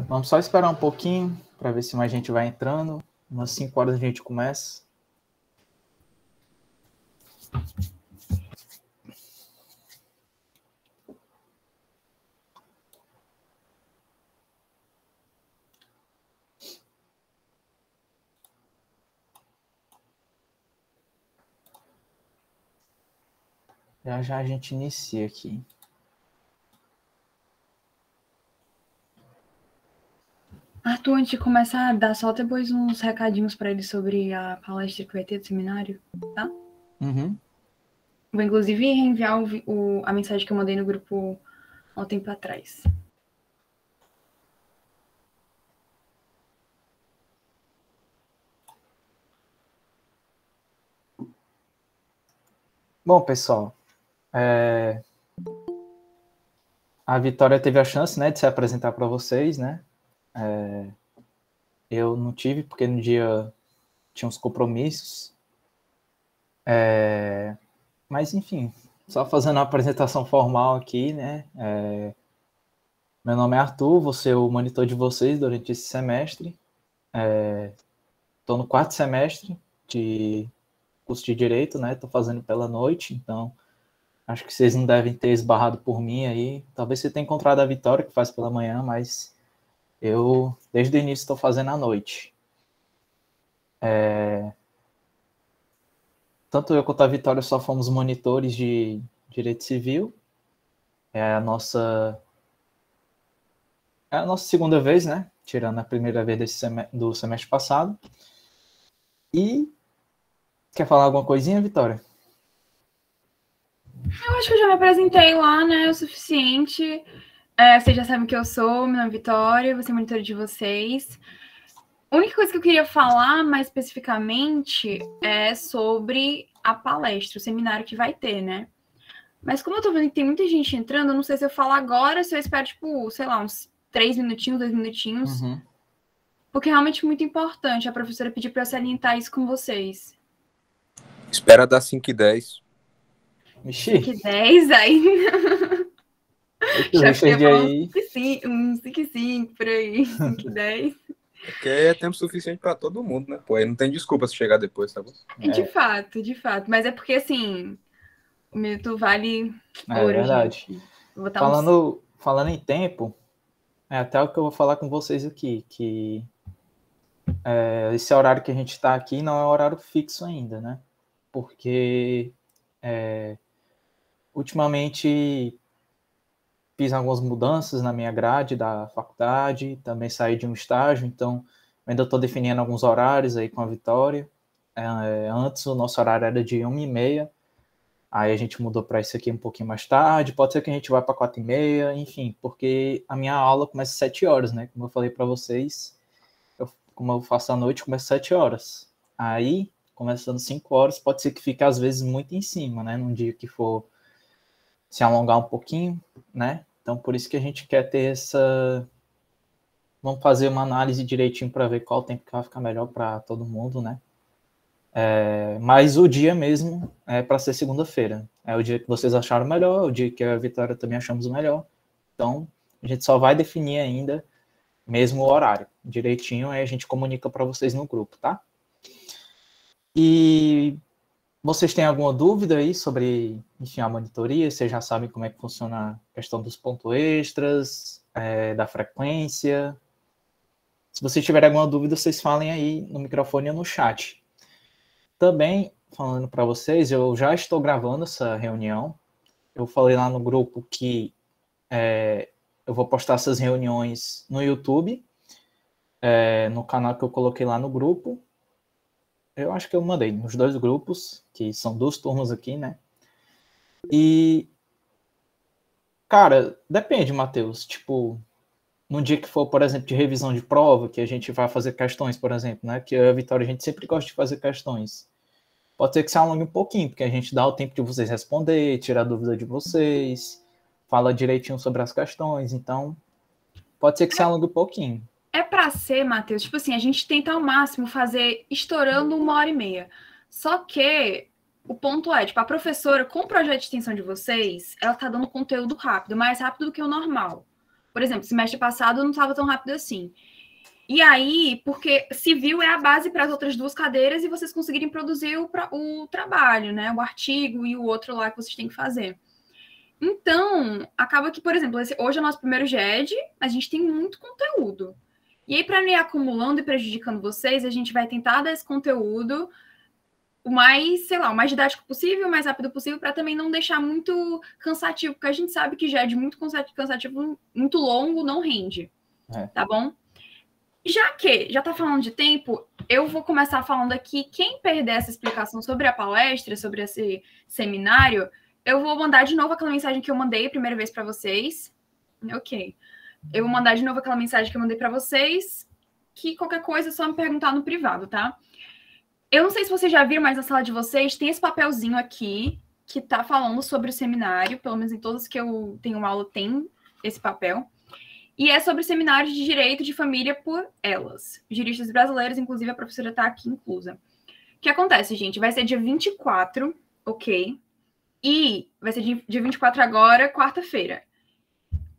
Vamos só esperar um pouquinho para ver se mais gente vai entrando. Umas 5 horas a gente começa. Já já a gente inicia aqui. Arthur, antes de começar, dá só depois uns recadinhos para ele sobre a palestra que vai ter do seminário, tá? Uhum. Vou, inclusive, reenviar a mensagem que eu mandei no grupo há um tempo atrás. Bom, pessoal, a Vitória teve a chance, né, de se apresentar para vocês, né? Eu não tive, porque no dia tinha uns compromissos. Mas, enfim, só fazendo uma apresentação formal aqui, né? Meu nome é Arthur, vou ser o monitor de vocês durante esse semestre. Estou no 4º semestre de curso de Direito, né? Estou fazendo pela noite, então acho que vocês não devem ter esbarrado por mim aí. Talvez você tenha encontrado a Vitória, que faz pela manhã, mas eu, desde o início, estou fazendo à noite. Tanto eu quanto a Vitória só fomos monitores de Direito Civil. É a nossa segunda vez, né? Tirando a primeira vez do semestre passado. E quer falar alguma coisinha, Vitória? Eu acho que eu já me apresentei lá, né? O suficiente. Vocês já sabem que eu sou, meu nome é Vitória, vou ser monitora de vocês. A única coisa que eu queria falar mais especificamente é sobre a palestra, o seminário que vai ter, né? Mas como eu tô vendo que tem muita gente entrando, eu não sei se eu falo agora, se eu espero, tipo, sei lá, uns 3 minutinhos, 2 minutinhos. Uhum. Porque é realmente muito importante. A professora pediu para eu salientar isso com vocês. Espera dar 5h10. 5h10, aí. Esse Já Richard ia falar aí. uns 5h05, por aí. 5h10. Porque é tempo suficiente para todo mundo, né? Pô, aí não tem desculpa se chegar depois, tá bom? De fato, de fato. Mas é porque, assim, o minuto vale ouro, Verdade. gente. Vou botar uns... Falando em tempo, é até o que eu vou falar com vocês aqui, que esse horário que a gente está aqui não é horário fixo ainda, né? Porque ultimamente fiz algumas mudanças na minha grade da faculdade, também saí de um estágio, então ainda estou definindo alguns horários aí com a Vitória. Antes o nosso horário era de 1h30, aí a gente mudou para isso aqui um pouquinho mais tarde, pode ser que a gente vá para 4h30, enfim, porque a minha aula começa às 7 horas, né? Como eu falei para vocês, como eu faço à noite, começa às 7 horas. Aí, começando 5 horas, pode ser que fique às vezes muito em cima, né? Num dia que for se alongar um pouquinho, né? Então, por isso que a gente quer ter essa... Vamos fazer uma análise direitinho para ver qual tempo que vai ficar melhor para todo mundo, né? Mas o dia mesmo é para ser segunda-feira. É o dia que vocês acharam melhor, o dia que a Vitória também achamos melhor. Então, a gente só vai definir ainda mesmo o horário direitinho, aí a gente comunica para vocês no grupo, tá? E vocês têm alguma dúvida aí sobre, enfim, a monitoria? Vocês já sabem como é que funciona a questão dos pontos extras, da frequência? Se vocês tiverem alguma dúvida, vocês falem aí no microfone ou no chat. Também, falando para vocês, eu já estou gravando essa reunião. Eu falei lá no grupo que eu vou postar essas reuniões no YouTube, no canal que eu coloquei lá no grupo. Eu acho que eu mandei nos 2 grupos, que são 2 turmas aqui, né? E, cara, depende, Matheus. Tipo, num dia que for, por exemplo, de revisão de prova, que a gente vai fazer questões, por exemplo, né? Que eu e a Vitória, a gente sempre gosta de fazer questões. Pode ser que se alongue um pouquinho, porque a gente dá o tempo de vocês responder, tirar a dúvida de vocês, fala direitinho sobre as questões. Então, pode ser que se alongue um pouquinho. É para ser, Matheus, tipo assim, a gente tenta ao máximo fazer estourando 1h30. Só que o ponto é, tipo, a professora, com o projeto de extensão de vocês, ela tá dando conteúdo rápido, mais rápido do que o normal. Por exemplo, semestre passado não estava tão rápido assim. E aí, porque civil é a base para as outras duas cadeiras e vocês conseguirem produzir o trabalho, né? O artigo e o outro lá que vocês têm que fazer. Então, acaba que, por exemplo, hoje é o nosso primeiro GED, a gente tem muito conteúdo. E aí, para não ir acumulando e prejudicando vocês, a gente vai tentar dar esse conteúdo o mais, sei lá, o mais didático possível, o mais rápido possível, para também não deixar muito cansativo, porque a gente sabe que GED muito cansativo, muito longo, não rende. Tá bom? Já que já tá falando de tempo, eu vou começar falando aqui. Quem perder essa explicação sobre a palestra, sobre esse seminário, eu vou mandar de novo aquela mensagem que eu mandei a primeira vez para vocês. Ok. Eu vou mandar de novo aquela mensagem que eu mandei para vocês, que qualquer coisa é só me perguntar no privado, tá? Eu não sei se vocês já viram, mas na sala de vocês tem esse papelzinho aqui que tá falando sobre o seminário. Pelo menos em todos que eu tenho aula tem esse papel. E é sobre seminários de direito de família por elas. Juristas brasileiros, inclusive a professora está aqui inclusa. O que acontece, gente? Vai ser dia 24, ok? E vai ser dia 24 agora, quarta-feira.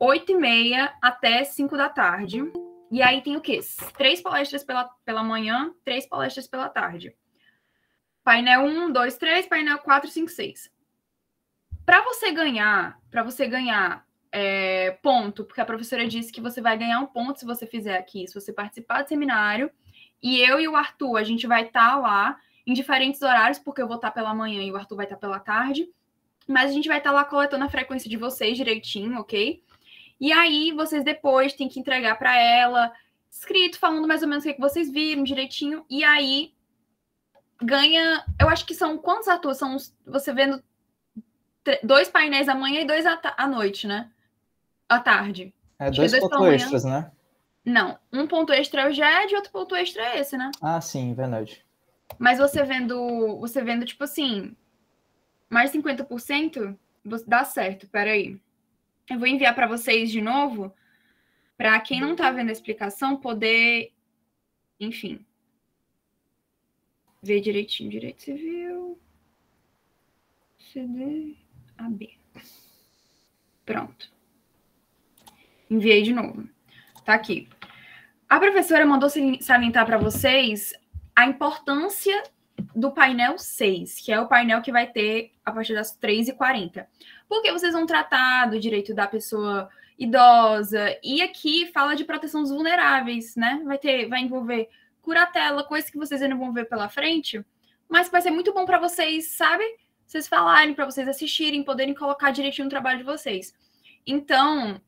8h30 até 5 da tarde. E aí tem o quê? 3 palestras pela manhã, 3 palestras pela tarde. Painel 1, 2, 3, painel 4, 5, 6. Para você ganhar ponto, porque a professora disse que você vai ganhar um ponto se você fizer aqui, se você participar do seminário, e eu e o Arthur, a gente vai estar lá em diferentes horários, porque eu vou estar pela manhã e o Arthur vai estar pela tarde, mas a gente vai estar lá coletando a frequência de vocês direitinho, ok? E aí, vocês depois têm que entregar para ela, escrito, falando mais ou menos o que vocês viram direitinho, e aí ganha, eu acho que são, quantos Arthur? São, você vendo 2 painéis à manhã e 2 à noite, né? À tarde. É 2 pontos extras, né? Não. Um ponto extra é o GED e outro ponto extra é esse, né? Ah, sim, verdade. Mas você vendo, tipo assim, mais 50%, dá certo. Peraí. Eu vou enviar para vocês de novo, para quem não tá vendo a explicação poder, enfim, ver direitinho. Direito Civil, CD, AB. Pronto. Enviei de novo. Tá aqui. A professora mandou salientar para vocês a importância do painel 6, que é o painel que vai ter a partir das 3h40. Porque vocês vão tratar do direito da pessoa idosa, e aqui fala de proteção dos vulneráveis, né? Vai envolver curatela, coisas que vocês ainda vão ver pela frente, mas que vai ser muito bom para vocês, sabe? Vocês falarem, para vocês assistirem, poderem colocar direitinho no trabalho de vocês. Então,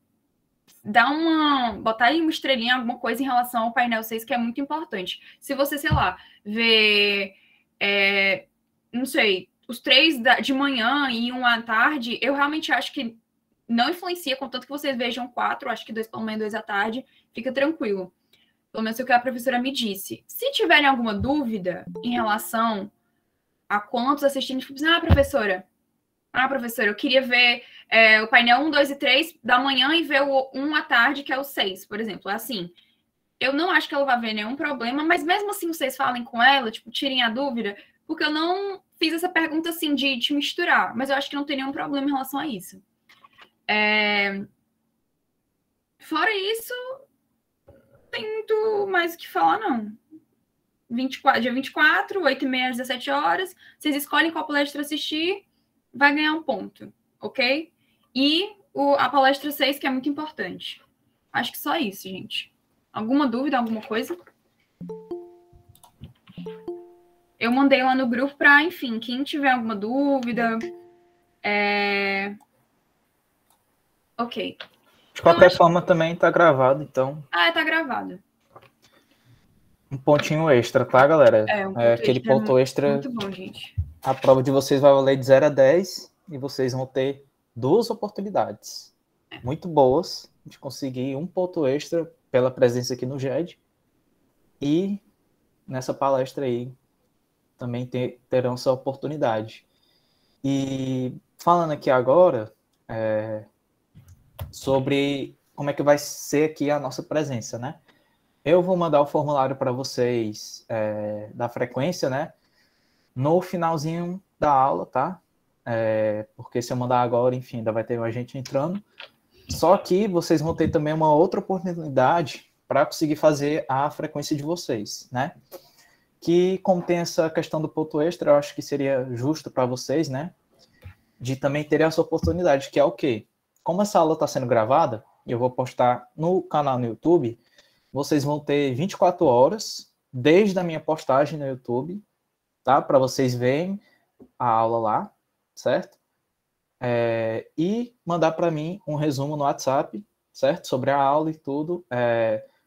botar aí uma estrelinha, alguma coisa em relação ao painel 6, que é muito importante. Se você, sei lá, vê, não sei, os 3 de manhã e 1 à tarde, eu realmente acho que não influencia, contanto que vocês vejam 4, acho que 2 pela manhã e 2 à tarde, fica tranquilo. Pelo menos é o que a professora me disse. Se tiverem alguma dúvida em relação a quantos assistindo, tipo, professora, eu queria ver o painel 1, 2 e 3 da manhã e ver o 1 à tarde, que é o 6, por exemplo. É assim, eu não acho que ela vai ver nenhum problema, mas mesmo assim vocês falem com ela, tipo, tirem a dúvida, porque eu não fiz essa pergunta assim de te misturar, mas eu acho que não tem nenhum problema em relação a isso. Fora isso, não tem muito mais o que falar, não. Dia 24, 8h30 às 17 horas, vocês escolhem qual palestra assistir, vai ganhar um ponto, ok? E a palestra 6, que é muito importante. Acho que só isso, gente. Alguma dúvida, alguma coisa? Eu mandei lá no grupo para, enfim, quem tiver alguma dúvida. Ok. De qualquer forma, também tá gravado, então. Tá gravado. Um pontinho extra, tá, galera? Aquele ponto extra. Muito bom, gente. A prova de vocês vai valer de 0 a 10 e vocês vão ter 2 oportunidades muito boas de conseguir um ponto extra pela presença aqui no GED. E nessa palestra aí também terão essa oportunidade. E falando aqui agora sobre como é que vai ser aqui a nossa presença, né? Eu vou mandar o formulário para vocês da frequência, né? No finalzinho da aula, tá? Porque se eu mandar agora, enfim, ainda vai ter mais gente entrando. Só que vocês vão ter também uma outra oportunidade para conseguir fazer a frequência de vocês, né? Que, como tem essa questão do ponto extra, eu acho que seria justo para vocês, né? De também ter essa oportunidade, que é o quê? Como essa aula está sendo gravada, e eu vou postar no canal no YouTube, vocês vão ter 24 horas, desde a minha postagem no YouTube, tá? Para vocês verem a aula lá, certo? E mandar para mim um resumo no WhatsApp, certo? Sobre a aula e tudo.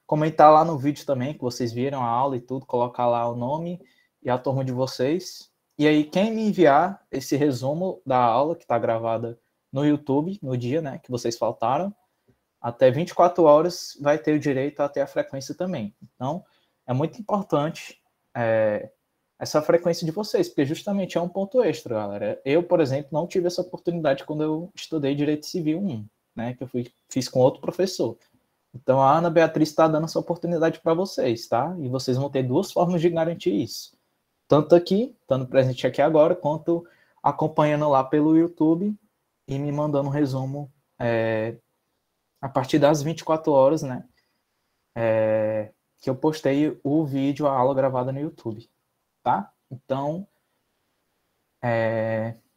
Comentar lá no vídeo também, que vocês viram a aula e tudo, colocar lá o nome e a turma de vocês. E aí, quem me enviar esse resumo da aula, que está gravada no YouTube, no dia, né, que vocês faltaram, até 24 horas vai ter o direito a ter a frequência também. Então, é muito importante essa frequência de vocês, porque justamente é um ponto extra, galera. Eu, por exemplo, não tive essa oportunidade quando eu estudei Direito Civil 1, né, que eu fiz com outro professor. Então, a Ana Beatriz está dando essa oportunidade para vocês, tá? E vocês vão ter duas formas de garantir isso. Tanto aqui, estando presente aqui agora, quanto acompanhando lá pelo YouTube e me mandando um resumo a partir das 24 horas, né? Que eu postei o vídeo, a aula gravada no YouTube, tá? Então,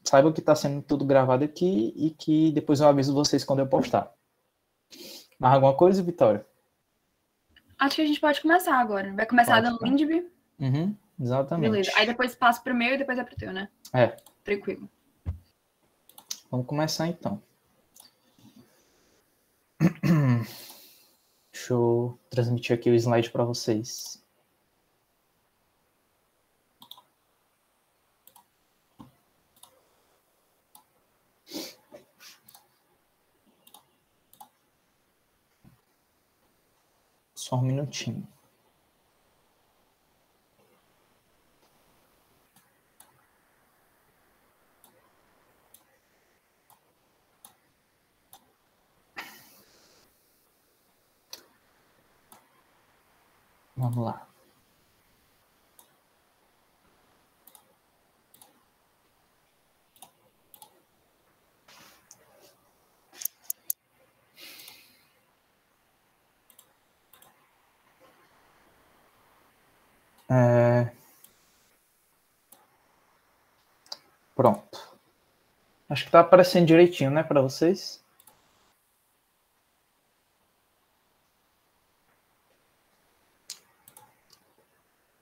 saiba que está sendo tudo gravado aqui e que depois eu aviso vocês quando eu postar. Mais alguma coisa, Vitória? Acho que a gente pode começar agora. Vai começar dando Lindby? Uhum, exatamente. Beleza. Aí depois passa pro meu e depois é pro teu, né? Tranquilo. Vamos começar então. Deixa eu transmitir aqui o slide para vocês. Só um minutinho. Vamos lá. Pronto. Acho que tá aparecendo direitinho, né, para vocês?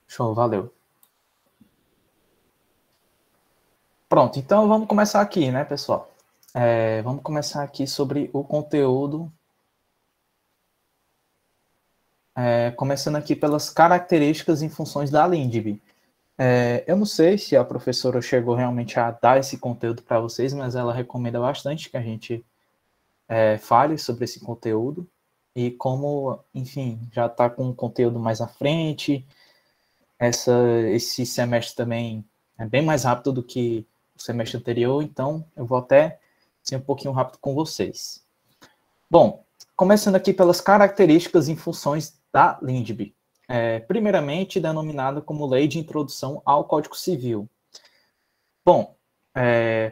Show, valeu. Pronto, então vamos começar aqui, né, pessoal? Vamos começar aqui sobre o conteúdo. Começando aqui pelas características e funções da Lindby. Eu não sei se a professora chegou realmente a dar esse conteúdo para vocês, mas ela recomenda bastante que a gente fale sobre esse conteúdo. E como, enfim, já está com um conteúdo mais à frente, esse semestre também é bem mais rápido do que o semestre anterior, então eu vou até ser um pouquinho rápido com vocês. Bom, começando aqui pelas características e funções da Lindby. Primeiramente, denominada como Lei de Introdução ao Código Civil. Bom,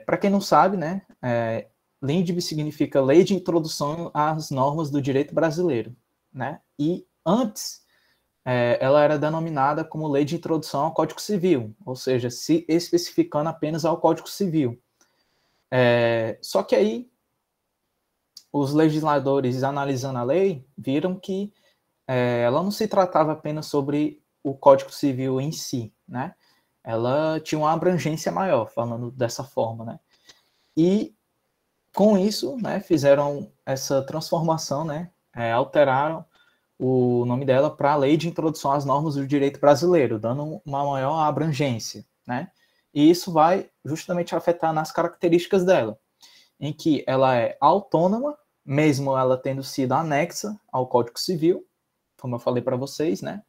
para quem não sabe, né, Lindby significa Lei de Introdução às Normas do Direito Brasileiro, né? E antes, ela era denominada como Lei de Introdução ao Código Civil, ou seja, se especificando apenas ao Código Civil. Só que aí, os legisladores, analisando a lei, viram que ela não se tratava apenas sobre o Código Civil em si, né? Ela tinha uma abrangência maior, falando dessa forma, né? E, com isso, né, fizeram essa transformação, né? Alteraram o nome dela para a Lei de Introdução às Normas do Direito Brasileiro, dando uma maior abrangência, né? E isso vai justamente afetar nas características dela, em que ela é autônoma, mesmo ela tendo sido anexa ao Código Civil, como eu falei para vocês, né?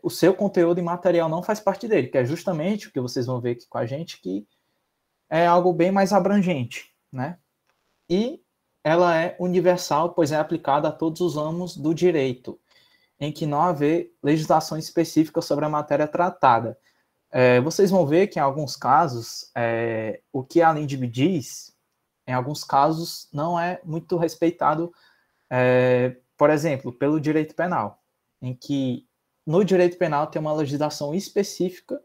O seu conteúdo imaterial não faz parte dele, que é justamente o que vocês vão ver aqui com a gente, que é algo bem mais abrangente, né? E ela é universal, pois é aplicada a todos os ramos do direito, em que não haver legislação específica sobre a matéria tratada. Vocês vão ver que, em alguns casos, o que a Lindby diz em alguns casos, não é muito respeitado, por exemplo, pelo direito penal, em que no direito penal tem uma legislação específica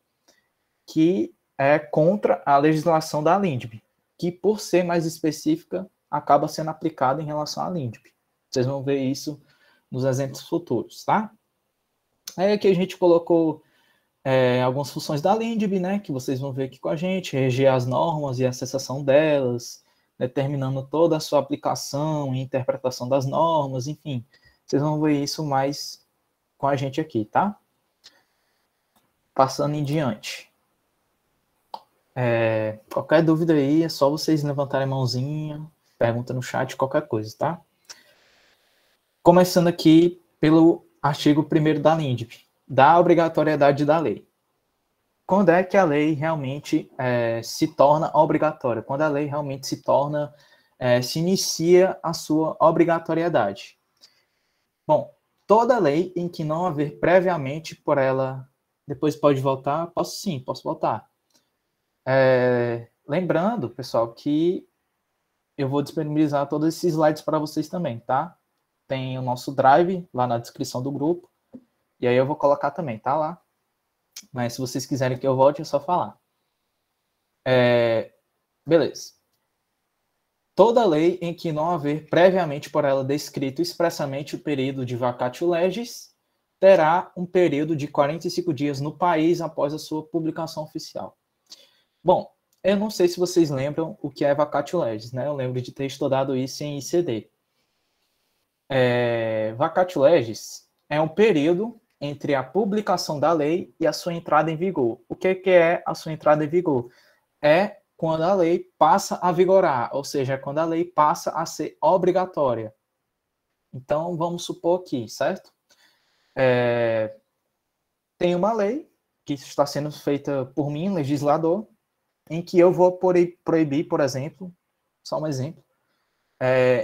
que é contra a legislação da LINDB, que, por ser mais específica, acaba sendo aplicada em relação à LINDB. Vocês vão ver isso nos exemplos futuros, tá? Aí aqui a gente colocou algumas funções da LINDB, né, que vocês vão ver aqui com a gente, reger as normas e a cessação delas, determinando toda a sua aplicação e interpretação das normas, enfim. Vocês vão ver isso mais com a gente aqui, tá? Passando em diante. Qualquer dúvida aí, é só vocês levantarem a mãozinha, pergunta no chat, qualquer coisa, tá? Começando aqui pelo artigo 1º da LINDB, da obrigatoriedade da lei. Quando é que a lei realmente se torna obrigatória? Quando a lei realmente se torna, se inicia a sua obrigatoriedade. Bom, toda lei em que não haver previamente por ela... Depois pode voltar? Posso sim, posso voltar. Lembrando, pessoal, que eu vou disponibilizar todos esses slides para vocês também, tá? Tem o nosso Drive lá na descrição do grupo. E aí eu vou colocar também, tá lá. Mas se vocês quiserem que eu volte, é só falar. Beleza. Toda lei em que não haver previamente por ela descrito expressamente o período de vacatio legis terá um período de 45 dias no país após a sua publicação oficial. Bom, eu não sei se vocês lembram o que é vacatio legis, né? Eu lembro de ter estudado isso em ICD. Vacatio legis é um período entre a publicação da lei e a sua entrada em vigor. O que é a sua entrada em vigor? É quando a lei passa a vigorar, ou seja, é quando a lei passa a ser obrigatória. Então, vamos supor aqui, certo? Tem uma lei que está sendo feita por mim, legislador, em que eu vou proibir, por exemplo, só um exemplo,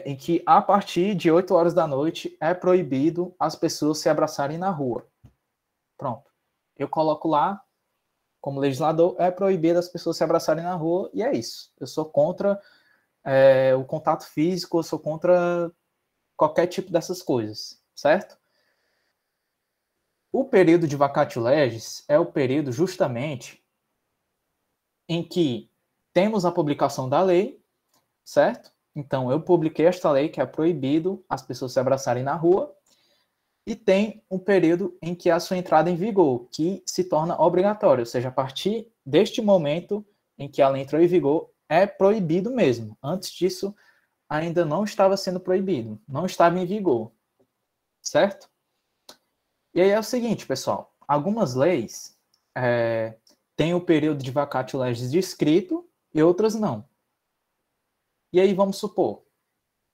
em que a partir de 8 horas da noite é proibido as pessoas se abraçarem na rua. Pronto. Eu coloco lá, como legislador, é proibido as pessoas se abraçarem na rua, e é isso. Eu sou contra o contato físico, eu sou contra qualquer tipo dessas coisas, certo? O período de vacatio legis é o período justamente em que temos a publicação da lei, certo? Então, eu publiquei esta lei que é proibido as pessoas se abraçarem na rua, e tem um período em que a sua entrada em vigor, que se torna obrigatório, ou seja, a partir deste momento em que ela entrou em vigor, é proibido mesmo. Antes disso, ainda não estava sendo proibido, não estava em vigor, certo? E aí é o seguinte, pessoal, algumas leis têm o período de vacatio legis descrito e outras não. E aí vamos supor,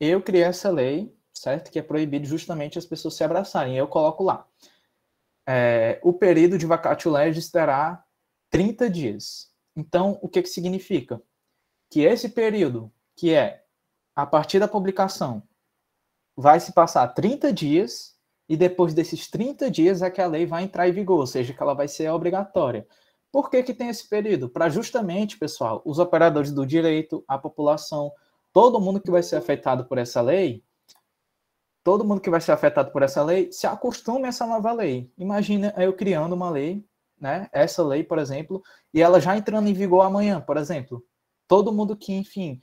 eu criei essa lei, certo? Que é proibido justamente as pessoas se abraçarem. Eu coloco lá. O período de vacatio legis terá 30 dias. Então, o que significa? Que esse período, que é a partir da publicação, vai se passar 30 dias, e depois desses 30 dias é que a lei vai entrar em vigor, ou seja, que ela vai ser obrigatória. Por que tem esse período? Para justamente, pessoal, os operadores do direito, a população, todo mundo que vai ser afetado por essa lei, se acostume a essa nova lei. Imagina eu criando uma lei, né? Essa lei, por exemplo, e ela já entrando em vigor amanhã, por exemplo. Todo mundo que, enfim,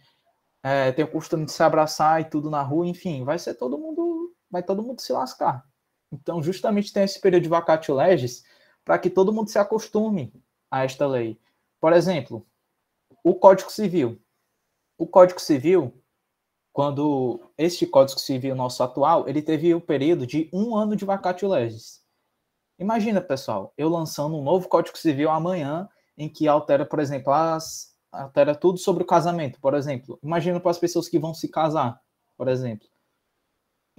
tem o costume de se abraçar e tudo na rua, enfim, vai todo mundo se lascar. Então, justamente tem esse período de vacatio legis para que todo mundo se acostume a esta lei. Por exemplo, o Código Civil. O Código Civil, quando este Código Civil nosso atual, ele teve o período de 1 ano de vacatio legis. Imagina, pessoal, eu lançando um novo Código Civil amanhã, em que altera, por exemplo, altera tudo sobre o casamento, por exemplo. Imagina para as pessoas que vão se casar, por exemplo.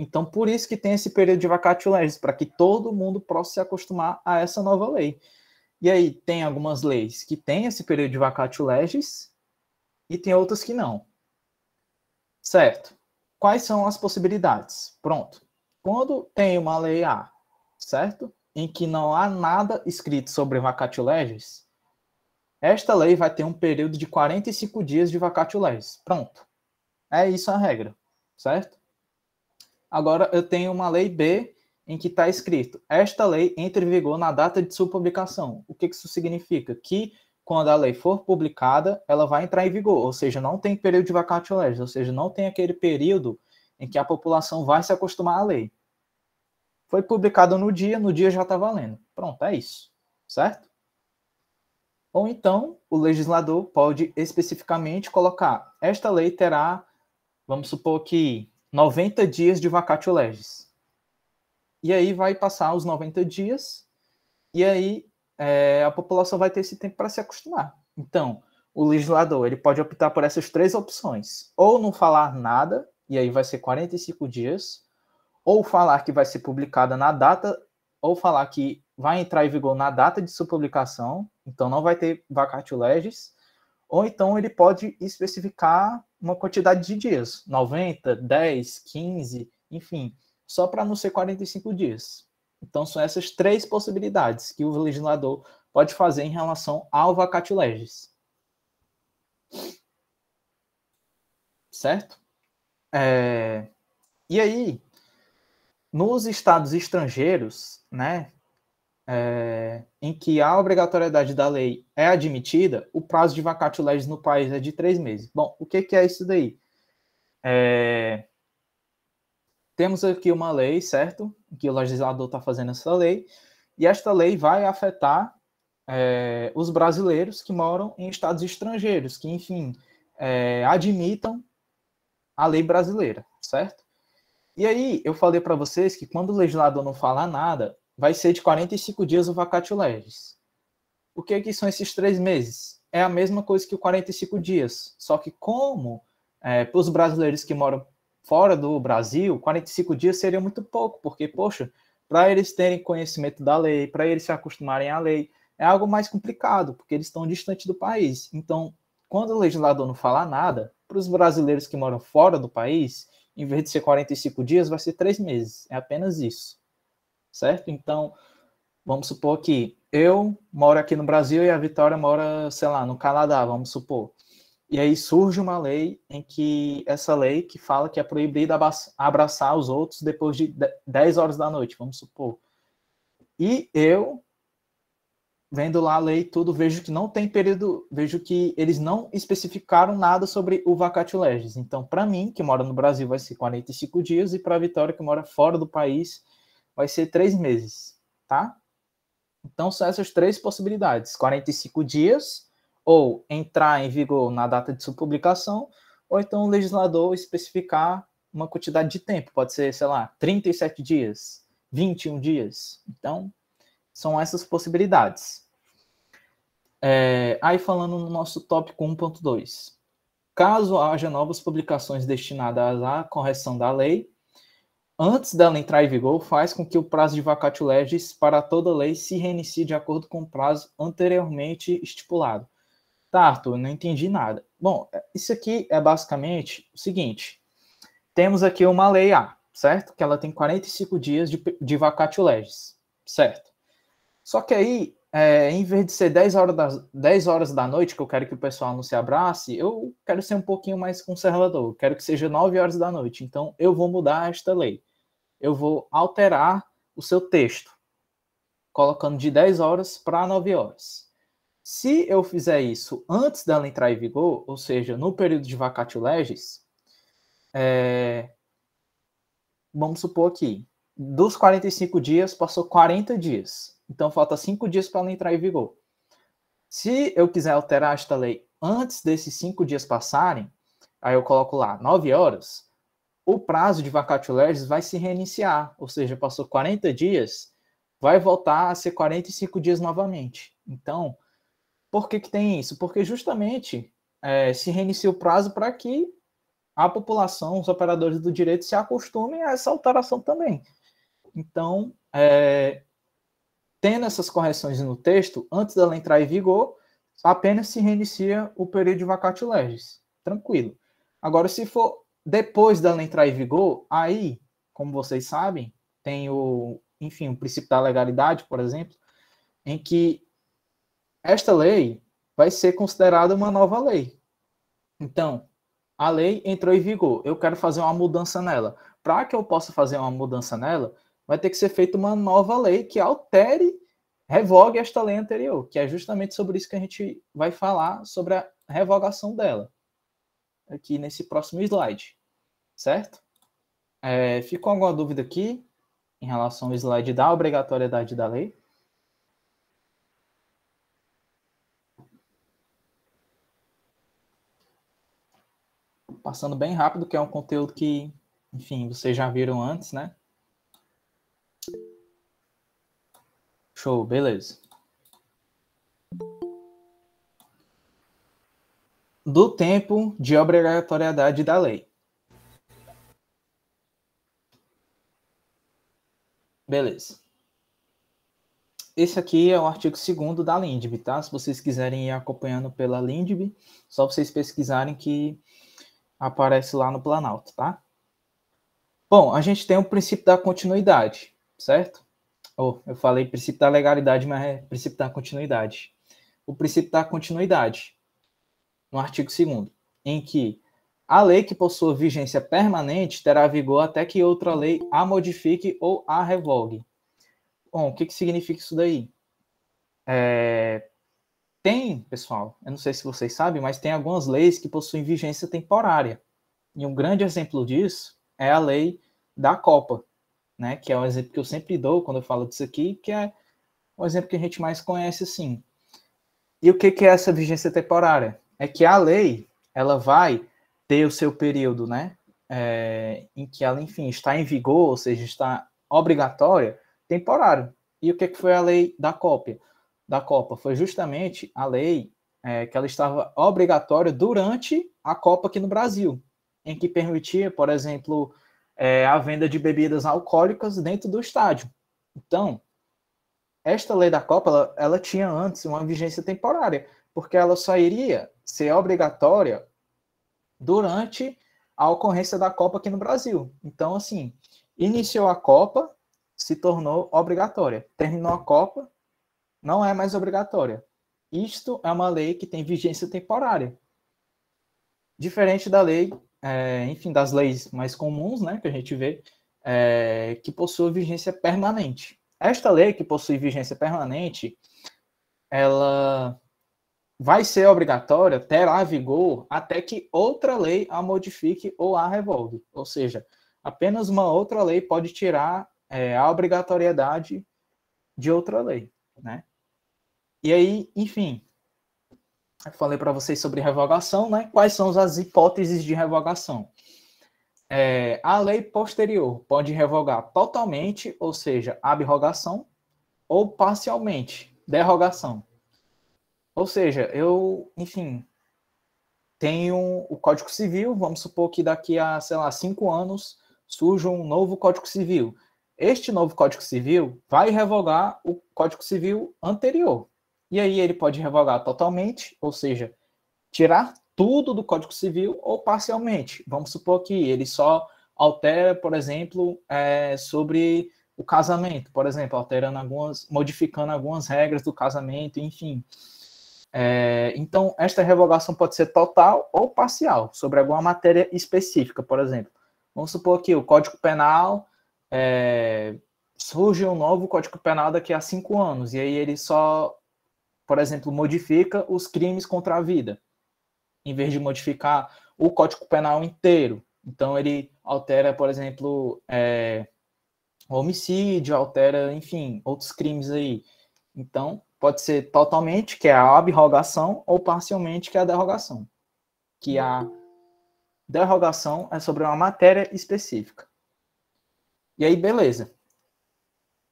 Então, por isso que tem esse período de vacatio legis, para que todo mundo possa se acostumar a essa nova lei. E aí, tem algumas leis que têm esse período de vacatio legis e tem outras que não. Certo? Quais são as possibilidades? Pronto. Quando tem uma lei A, certo? Em que não há nada escrito sobre vacatio legis, esta lei vai ter um período de 45 dias de vacatio legis. Pronto. É isso a regra, certo? Agora, eu tenho uma lei B em que está escrito: esta lei entra em vigor na data de sua publicação. O que isso significa? Que quando a lei for publicada, ela vai entrar em vigor, ou seja, não tem período de vacatio legis, ou seja, não tem aquele período em que a população vai se acostumar à lei. Foi publicado no dia já está valendo. Pronto, é isso, certo? Ou então, o legislador pode especificamente colocar: esta lei terá, vamos supor que 90 dias de vacatio legis. E aí vai passar os 90 dias, e aí a população vai ter esse tempo para se acostumar. Então, o legislador ele pode optar por essas três opções: ou não falar nada, e aí vai ser 45 dias, ou falar que vai ser publicada na data, ou falar que vai entrar em vigor na data de sua publicação, então não vai ter vacatio legis, ou então ele pode especificar uma quantidade de dias, 90, 10, 15, enfim, só para não ser 45 dias. Então são essas três possibilidades que o legislador pode fazer em relação ao vacatio legis. Certo? E aí, nos estados estrangeiros, né, em que a obrigatoriedade da lei é admitida, o prazo de vacatio legis no país é de 3 meses. Bom, o que é isso daí? Temos aqui uma lei, certo? Que o legislador está fazendo essa lei, e esta lei vai afetar os brasileiros que moram em estados estrangeiros, que, enfim, admitam a lei brasileira, certo? E aí, eu falei para vocês que quando o legislador não falar nada, vai ser de 45 dias o vacatio legis. O que são esses 3 meses? É a mesma coisa que o 45 dias, só que como para os brasileiros que moram fora do Brasil, 45 dias seria muito pouco, porque, poxa, para eles terem conhecimento da lei, para eles se acostumarem à lei, é algo mais complicado, porque eles estão distantes do país. Então, quando o legislador não falar nada, para os brasileiros que moram fora do país, em vez de ser 45 dias, vai ser 3 meses. É apenas isso. Certo? Então, vamos supor que eu moro aqui no Brasil e a Vitória mora, sei lá, no Canadá, vamos supor. E aí surge uma lei em que essa lei que fala que é proibido abraçar os outros depois de 10 horas da noite, vamos supor. E eu, vendo lá a lei e tudo, vejo que não tem período, vejo que eles não especificaram nada sobre o vacatio legis. Então, para mim, que mora no Brasil, vai ser 45 dias, e para a Vitória, que mora fora do país, vai ser 3 meses, tá? Então, são essas três possibilidades: 45 dias, ou entrar em vigor na data de sua publicação, ou então o legislador especificar uma quantidade de tempo. Pode ser, sei lá, 37 dias, 21 dias. Então, são essas possibilidades. Aí, falando no nosso tópico 1.2. Caso haja novas publicações destinadas à correção da lei, antes dela entrar em vigor, faz com que o prazo de vacatio legis para toda lei se reinicie de acordo com o prazo anteriormente estipulado. Tá, Arthur, não entendi nada. Bom, isso aqui é basicamente o seguinte: temos aqui uma lei A, certo? Que ela tem 45 dias de vacatio legis, certo? Só que aí, em vez de ser 10 horas da noite, que eu quero que o pessoal não se abrace, eu quero ser um pouquinho mais conservador, eu quero que seja 9 horas da noite. Então, eu vou mudar esta lei. Eu vou alterar o seu texto, colocando de 10 horas para 9 horas. Se eu fizer isso antes dela entrar em vigor, ou seja, no período de vacatio legis, vamos supor que dos 45 dias passou 40 dias. Então, falta 5 dias para ela entrar em vigor. Se eu quiser alterar esta lei antes desses 5 dias passarem, aí eu coloco lá 9 horas, o prazo de vacatio legis vai se reiniciar, ou seja, passou 40 dias, vai voltar a ser 45 dias novamente. Então, por que tem isso? Porque justamente se reinicia o prazo para que a população, os operadores do direito se acostumem a essa alteração também. Então, tendo essas correções no texto, antes dela entrar em vigor, apenas se reinicia o período de vacatio legis. Tranquilo. Agora, se for depois dela entrar em vigor, aí, como vocês sabem, tem o princípio da legalidade, por exemplo, em que esta lei vai ser considerada uma nova lei. Então, A lei entrou em vigor, eu quero fazer uma mudança nela. Para que eu possa fazer uma mudança nela, vai ter que ser feita uma nova lei que altere, revogue esta lei anterior, que é justamente sobre isso que a gente vai falar, sobre a revogação dela, aqui nesse próximo slide, certo? Ficou alguma dúvida aqui em relação ao slide da obrigatoriedade da lei? Passando bem rápido, que é um conteúdo que, enfim, vocês já viram antes, né? Show, beleza. Do tempo de obrigatoriedade da lei. Beleza. Esse aqui é o artigo 2º da LINDB, tá? Se vocês quiserem ir acompanhando pela LINDB, só vocês pesquisarem que aparece lá no Planalto, tá? Bom, a gente tem o princípio da continuidade, certo? Eu falei princípio da legalidade, mas é princípio da continuidade. O princípio da continuidade, no artigo 2º, em que a lei que possua vigência permanente terá vigor até que outra lei a modifique ou a revogue. Bom, o que significa isso daí? Tem, pessoal, eu não sei se vocês sabem, mas tem algumas leis que possuem vigência temporária. E um grande exemplo disso é a lei da Copa, né? Que é um exemplo que eu sempre dou quando eu falo disso aqui, que é um exemplo que a gente mais conhece, assim. E o que é essa vigência temporária? É que a lei, ela vai ter o seu período, né? Em que ela, enfim, está em vigor, ou seja, está obrigatória, temporário. E o que foi a lei da Copa? Foi justamente a lei que ela estava obrigatória durante a Copa aqui no Brasil, em que permitia, por exemplo, a venda de bebidas alcoólicas dentro do estádio. Então, esta lei da Copa, ela tinha antes uma vigência temporária, porque ela só iria ser obrigatória durante a ocorrência da Copa aqui no Brasil. Então, assim, iniciou a Copa, se tornou obrigatória. Terminou a Copa, não é mais obrigatória. Isto é uma lei que tem vigência temporária. Diferente da lei, enfim, das leis mais comuns, né, que a gente vê, que possui vigência permanente. Esta lei que possui vigência permanente, ela vai ser obrigatória, terá vigor, até que outra lei a modifique ou a revogue. Ou seja, apenas uma outra lei pode tirar a obrigatoriedade de outra lei, né? E aí, enfim, eu falei para vocês sobre revogação, né? Quais são as hipóteses de revogação? A lei posterior pode revogar totalmente, ou seja, abrogação, ou parcialmente, derrogação. Ou seja, eu, enfim, tenho o Código Civil, vamos supor que daqui a, sei lá, 5 anos surja um novo Código Civil. Este novo Código Civil vai revogar o Código Civil anterior. E aí ele pode revogar totalmente, ou seja, tirar tudo do Código Civil ou parcialmente. Vamos supor que ele só altera, por exemplo, sobre o casamento, por exemplo, modificando algumas regras do casamento, enfim. Então, esta revogação pode ser total ou parcial, sobre alguma matéria específica, por exemplo. Vamos supor que o Código Penal surge um novo Código Penal daqui a 5 anos, e aí ele só, por exemplo, modifica os crimes contra a vida, em vez de modificar o Código Penal inteiro. Então, ele altera, por exemplo, homicídio, altera, enfim, outros crimes aí. Então, pode ser totalmente, que é a abrogação, ou parcialmente, que é a derrogação. Que a derrogação é sobre uma matéria específica. E aí, beleza.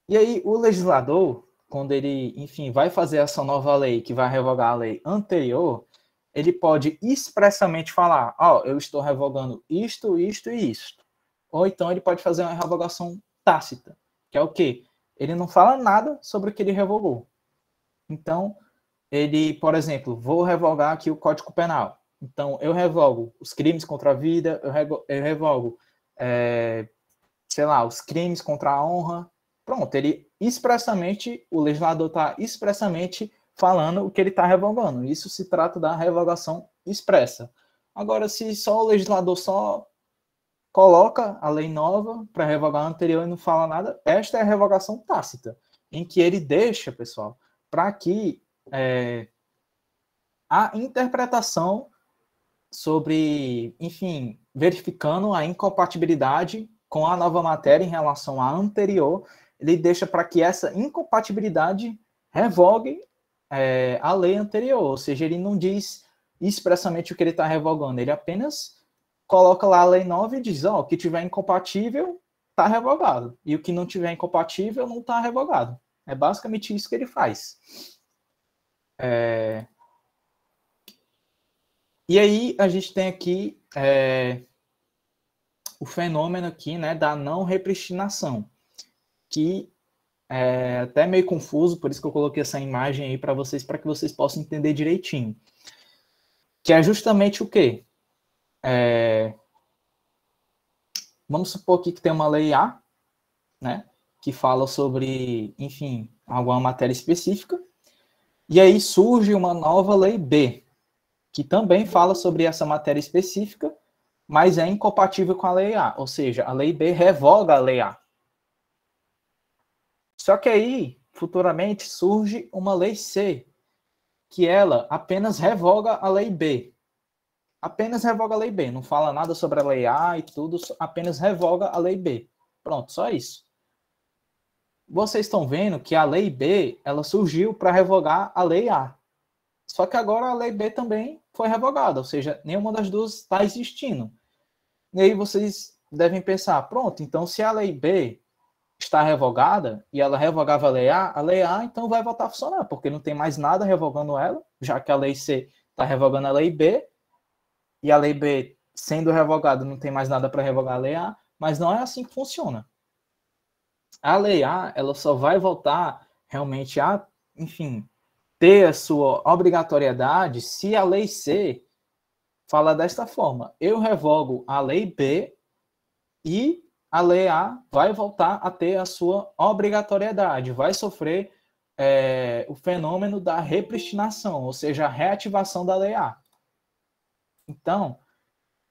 E aí, o legislador, quando ele, enfim, vai fazer essa nova lei, que vai revogar a lei anterior, ele pode expressamente falar, eu estou revogando isto, isto e isto. Ou então ele pode fazer uma revogação tácita, que é o quê? Ele não fala nada sobre o que ele revogou. Então, ele, por exemplo, vou revogar aqui o Código Penal. Então, eu revogo os crimes contra a vida, eu revogo, sei lá, os crimes contra a honra. Pronto, ele expressamente, o legislador está expressamente falando o que ele está revogando. Isso se trata da revogação expressa. Agora, se só o legislador só coloca a lei nova para revogar a anterior e não fala nada, esta é a revogação tácita, em que ele deixa, pessoal, para que a interpretação sobre, enfim, verificando a incompatibilidade com a nova matéria em relação à anterior, ele deixa para que essa incompatibilidade revogue a lei anterior, ou seja, ele não diz expressamente o que ele está revogando, ele apenas coloca lá a lei nova e diz, o que tiver incompatível está revogado, e o que não tiver incompatível não está revogado. É basicamente isso que ele faz. E aí a gente tem aqui o fenômeno aqui, né, da não repristinação, que é até meio confuso, por isso que eu coloquei essa imagem aí para que vocês possam entender direitinho. Que é justamente o quê? Vamos supor aqui que tem uma lei A, né, que fala sobre, enfim, alguma matéria específica, e aí surge uma nova lei B, que também fala sobre essa matéria específica, mas é incompatível com a lei A, ou seja, a lei B revoga a lei A. Só que aí, futuramente, surge uma lei C, que ela apenas revoga a lei B. Apenas revoga a lei B, não fala nada sobre a lei A e tudo, apenas revoga a lei B. Pronto, só isso. Vocês estão vendo que a lei B, ela surgiu para revogar a lei A. Só que agora a lei B também foi revogada, ou seja, nenhuma das duas está existindo. E aí vocês devem pensar, pronto, então se a lei B está revogada e ela revogava a lei A então vai voltar a funcionar, porque não tem mais nada revogando ela, já que a lei C está revogando a lei B, e a lei B sendo revogada não tem mais nada para revogar a lei A, mas não é assim que funciona. A lei A, ela só vai voltar realmente a, enfim, ter a sua obrigatoriedade se a lei C fala desta forma. Eu revogo a lei B e a lei A vai voltar a ter a sua obrigatoriedade, vai sofrer o fenômeno da repristinação, ou seja, a reativação da lei A. Então,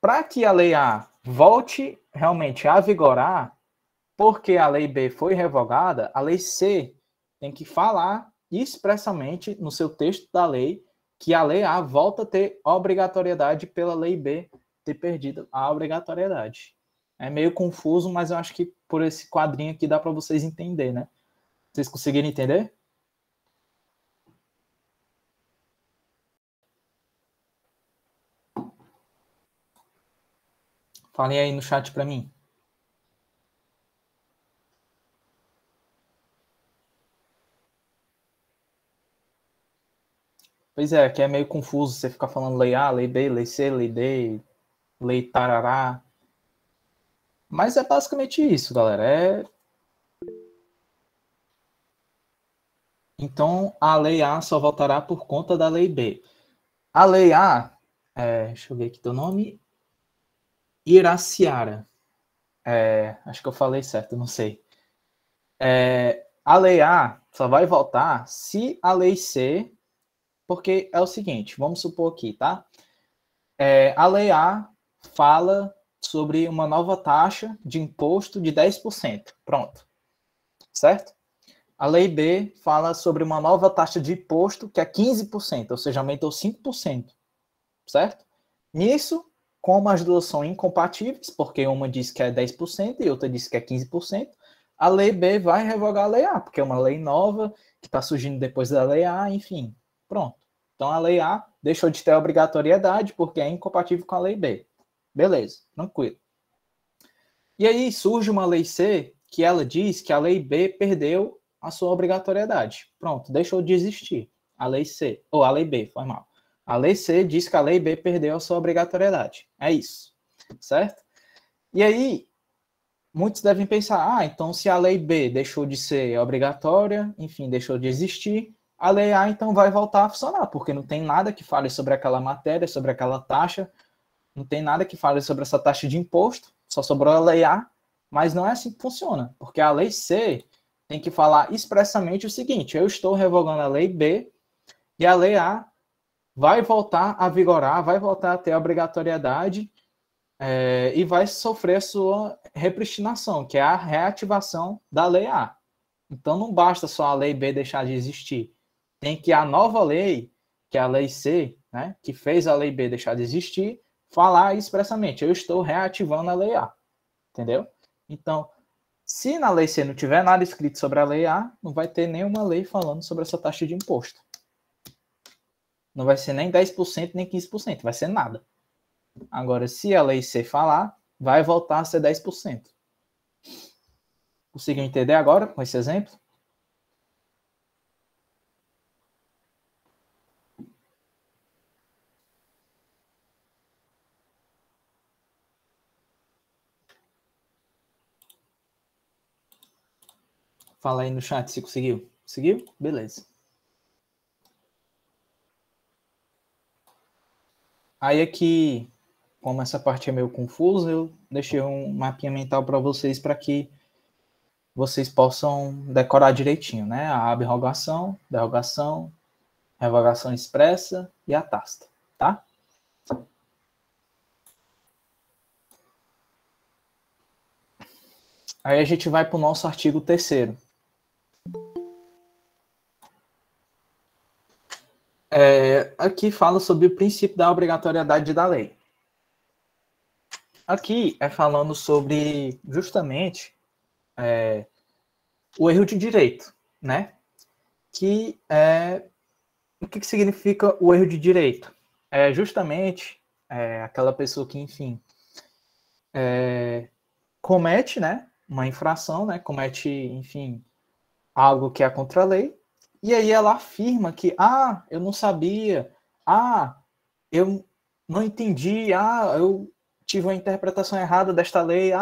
para que a lei A volte realmente a vigorar, porque a lei B foi revogada, a lei C tem que falar expressamente no seu texto da lei que a lei A volta a ter obrigatoriedade pela lei B ter perdido a obrigatoriedade. É meio confuso, mas eu acho que por esse quadrinho aqui dá para vocês entenderem, né? Vocês conseguiram entender? Falem aí no chat para mim. Pois é, que é meio confuso você ficar falando lei A, lei B, lei C, lei D, lei tarará. Mas é basicamente isso, galera. Então, a lei A só voltará por conta da lei B. A lei A, deixa eu ver aqui teu nome, Iraciara. Acho que eu falei certo, não sei. A lei A só vai voltar se a lei C, porque é o seguinte, vamos supor aqui, tá? A lei A fala sobre uma nova taxa de imposto de 10%. Pronto. Certo? A lei B fala sobre uma nova taxa de imposto que é 15%, ou seja, aumentou 5%. Certo? Nisso, como as duas são incompatíveis, porque uma diz que é 10% e outra diz que é 15%, a lei B vai revogar a lei A, porque é uma lei nova que está surgindo depois da lei A, enfim. Pronto. Então, a lei A deixou de ter obrigatoriedade porque é incompatível com a lei B. Beleza, tranquilo. E aí surge uma lei C que ela diz que a lei B perdeu a sua obrigatoriedade. Pronto, deixou de existir a lei C, ou a lei B, foi mal. A lei C diz que a lei B perdeu a sua obrigatoriedade. É isso, certo? E aí, muitos devem pensar, então se a lei B deixou de ser obrigatória, enfim, deixou de existir, a lei A então vai voltar a funcionar, porque não tem nada que fale sobre aquela matéria, sobre aquela taxa, não tem nada que fale sobre essa taxa de imposto, só sobrou a lei A, mas não é assim que funciona, porque a lei C tem que falar expressamente o seguinte, eu estou revogando a lei B e a lei A vai voltar a vigorar, vai voltar a ter a obrigatoriedade e vai sofrer a sua repristinação, que é a reativação da lei A. Então, não basta só a lei B deixar de existir. Tem que a nova lei, que é a lei C, né, que fez a lei B deixar de existir, falar expressamente, eu estou reativando a lei A. Entendeu? Então, se na lei C não tiver nada escrito sobre a lei A, não vai ter nenhuma lei falando sobre essa taxa de imposto. Não vai ser nem 10%, nem 15%, vai ser nada. Agora, se a lei C falar, vai voltar a ser 10%. Conseguiu entender agora com esse exemplo? Fala aí no chat se conseguiu. Conseguiu? Beleza. Aí aqui, como essa parte é meio confusa, eu deixei um mapinha mental para vocês que vocês possam decorar direitinho, né? A abrogação, derrogação, revogação expressa e a tácita, tá? Aí a gente vai para o nosso artigo 3º. Aqui fala sobre o princípio da obrigatoriedade da lei. Aqui é falando sobre, justamente, o erro de direito, né? O que significa o erro de direito? É justamente aquela pessoa que, enfim, comete, né, uma infração, né, comete, enfim, algo que é contra a lei, e aí ela afirma que, eu não sabia, eu não entendi, eu tive uma interpretação errada desta lei,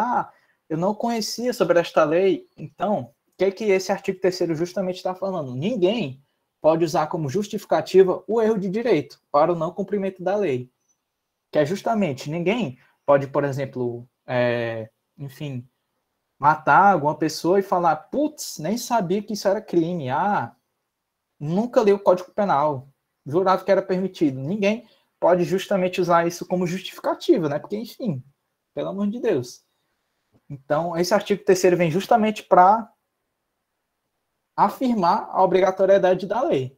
eu não conhecia sobre esta lei. Então, o que esse artigo 3º justamente está falando? Ninguém pode usar como justificativa o erro de direito para o não cumprimento da lei. Que é justamente, ninguém pode, por exemplo, enfim, matar alguma pessoa e falar, putz, nem sabia que isso era crime, nunca li o Código Penal, jurava que era permitido. Ninguém pode justamente usar isso como justificativa, né? Porque, enfim, pelo amor de Deus. Então, esse artigo 3º vem justamente para afirmar a obrigatoriedade da lei.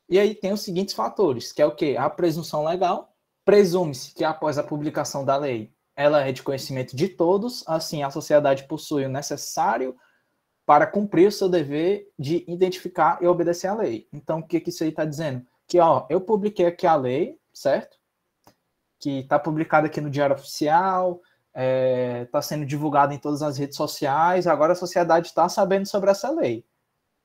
E aí tem os seguintes fatores, que é o quê? A presunção legal. Presume-se que após a publicação da lei, ela é de conhecimento de todos, assim a sociedade possui o necessário para cumprir o seu dever de identificar e obedecer à lei. Então, o que isso aí está dizendo? Que, eu publiquei aqui a lei, certo? Que está publicada aqui no Diário Oficial, está sendo divulgada em todas as redes sociais, agora a sociedade está sabendo sobre essa lei.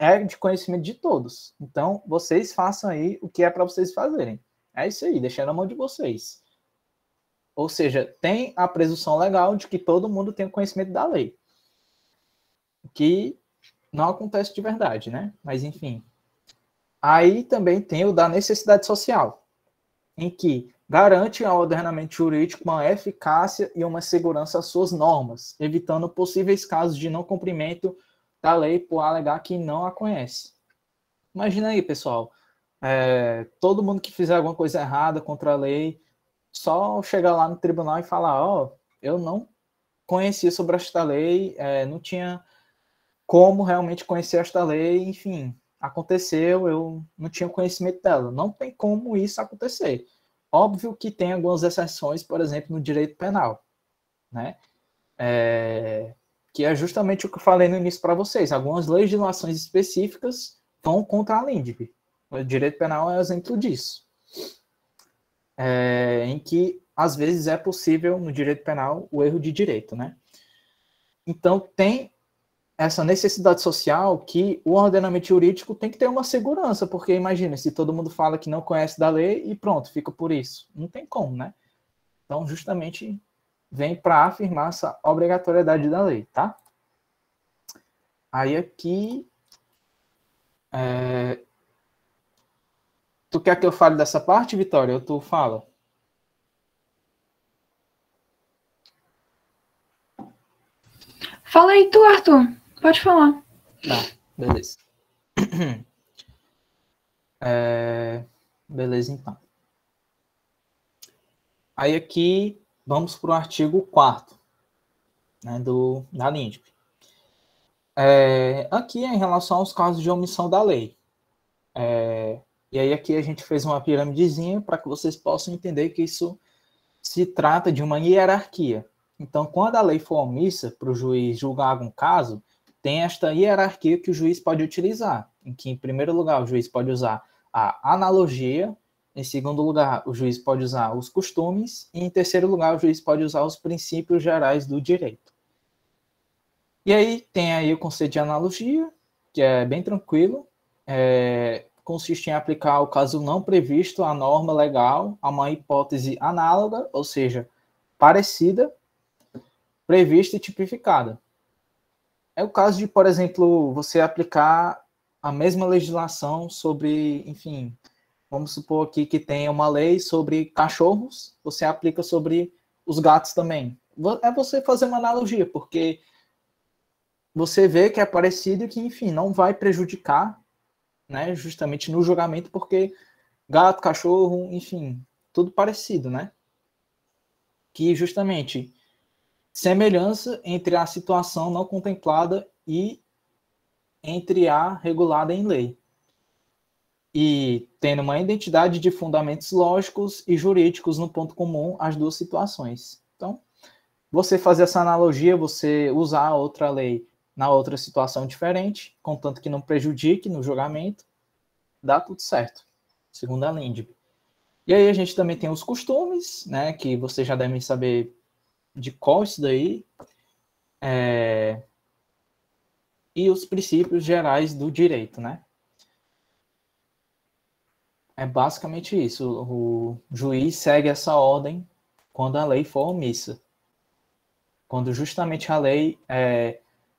É de conhecimento de todos. Então, vocês façam aí o que é para vocês fazerem. É isso aí, deixei na mão de vocês. Ou seja, tem a presunção legal de que todo mundo tem o conhecimento da lei. Que não acontece de verdade, né? Mas, enfim. Aí também tem o da necessidade social, em que garante ao ordenamento jurídico uma eficácia e uma segurança às suas normas, evitando possíveis casos de não cumprimento da lei por alegar que não a conhece. Imagina aí, pessoal, todo mundo que fizer alguma coisa errada contra a lei, só chegar lá no tribunal e falar, eu não conhecia sobre esta lei, não tinha como realmente conhecer esta lei, enfim, aconteceu, eu não tinha conhecimento dela. Não tem como isso acontecer. Óbvio que tem algumas exceções, por exemplo, no direito penal, né? Que é justamente o que eu falei no início para vocês. Algumas legislações específicas vão contra a LINDB. O direito penal é um exemplo disso. Em que, às vezes, é possível, no direito penal, o erro de direito, né? Então, tem essa necessidade social que o ordenamento jurídico tem que ter uma segurança, porque imagina, se todo mundo fala que não conhece da lei e pronto, fica por isso. Não tem como, né? Então, justamente, vem para afirmar essa obrigatoriedade da lei, tá? Aí aqui... Tu quer que eu fale dessa parte, Vitória, ou tu fala? Fala aí tu, Arthur. Pode falar. Tá, beleza. Beleza, então. Aí aqui vamos para o artigo 4º, né, da LINDB. Aqui é em relação aos casos de omissão da lei. E aí aqui a gente fez uma piramidezinha para que vocês possam entender que isso se trata de uma hierarquia. Então, quando a lei for omissa para o juiz julgar algum caso, tem esta hierarquia que o juiz pode utilizar, em que, em primeiro lugar, o juiz pode usar a analogia, em segundo lugar, o juiz pode usar os costumes, e em terceiro lugar, o juiz pode usar os princípios gerais do direito. E aí tem aí o conceito de analogia, que é bem tranquilo, consiste em aplicar o caso não previsto à norma legal a uma hipótese análoga, ou seja, parecida, prevista e tipificada. É o caso de, por exemplo, você aplicar a mesma legislação sobre, enfim, vamos supor aqui que tem uma lei sobre cachorros, você aplica sobre os gatos também. É você fazer uma analogia, porque você vê que é parecido e que, enfim, não vai prejudicar, né, justamente no julgamento, porque gato, cachorro, enfim, tudo parecido, né? Que justamente semelhança entre a situação não contemplada e entre a regulada em lei. E tendo uma identidade de fundamentos lógicos e jurídicos no ponto comum as duas situações. Então, você fazer essa analogia, você usar a outra lei na outra situação diferente, contanto que não prejudique no julgamento, dá tudo certo, segundo a LINDB. E aí a gente também tem os costumes, né, que vocês já devem saber de qual isso daí, e os princípios gerais do direito, né? É basicamente isso. O juiz segue essa ordem quando a lei for omissa. Quando justamente a lei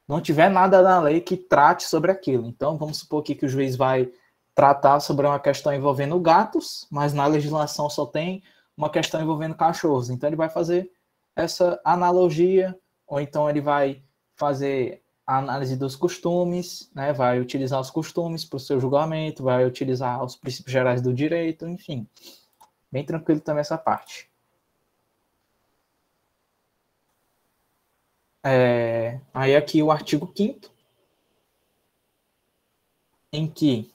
não tiver nada na lei que trate sobre aquilo. Então, vamos supor aqui que o juiz vai tratar sobre uma questão envolvendo gatos, mas na legislação só tem uma questão envolvendo cachorros. Então, ele vai fazer essa analogia, ou então ele vai fazer a análise dos costumes, né? Vai utilizar os costumes para o seu julgamento, vai utilizar os princípios gerais do direito, enfim. Bem tranquilo também essa parte. Aí aqui o artigo 5º, em que,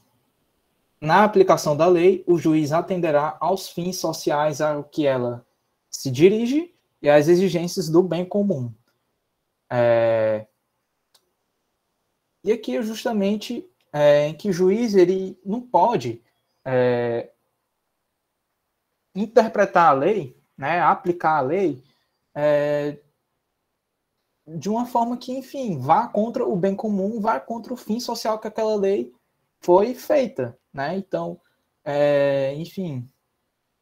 na aplicação da lei, o juiz atenderá aos fins sociais ao que ela se dirige e às exigências do bem comum. E aqui é justamente em que o juiz ele não pode interpretar a lei, né, aplicar a lei de uma forma que, enfim, vá contra o bem comum, vá contra o fim social que aquela lei foi feita, né? Então, enfim,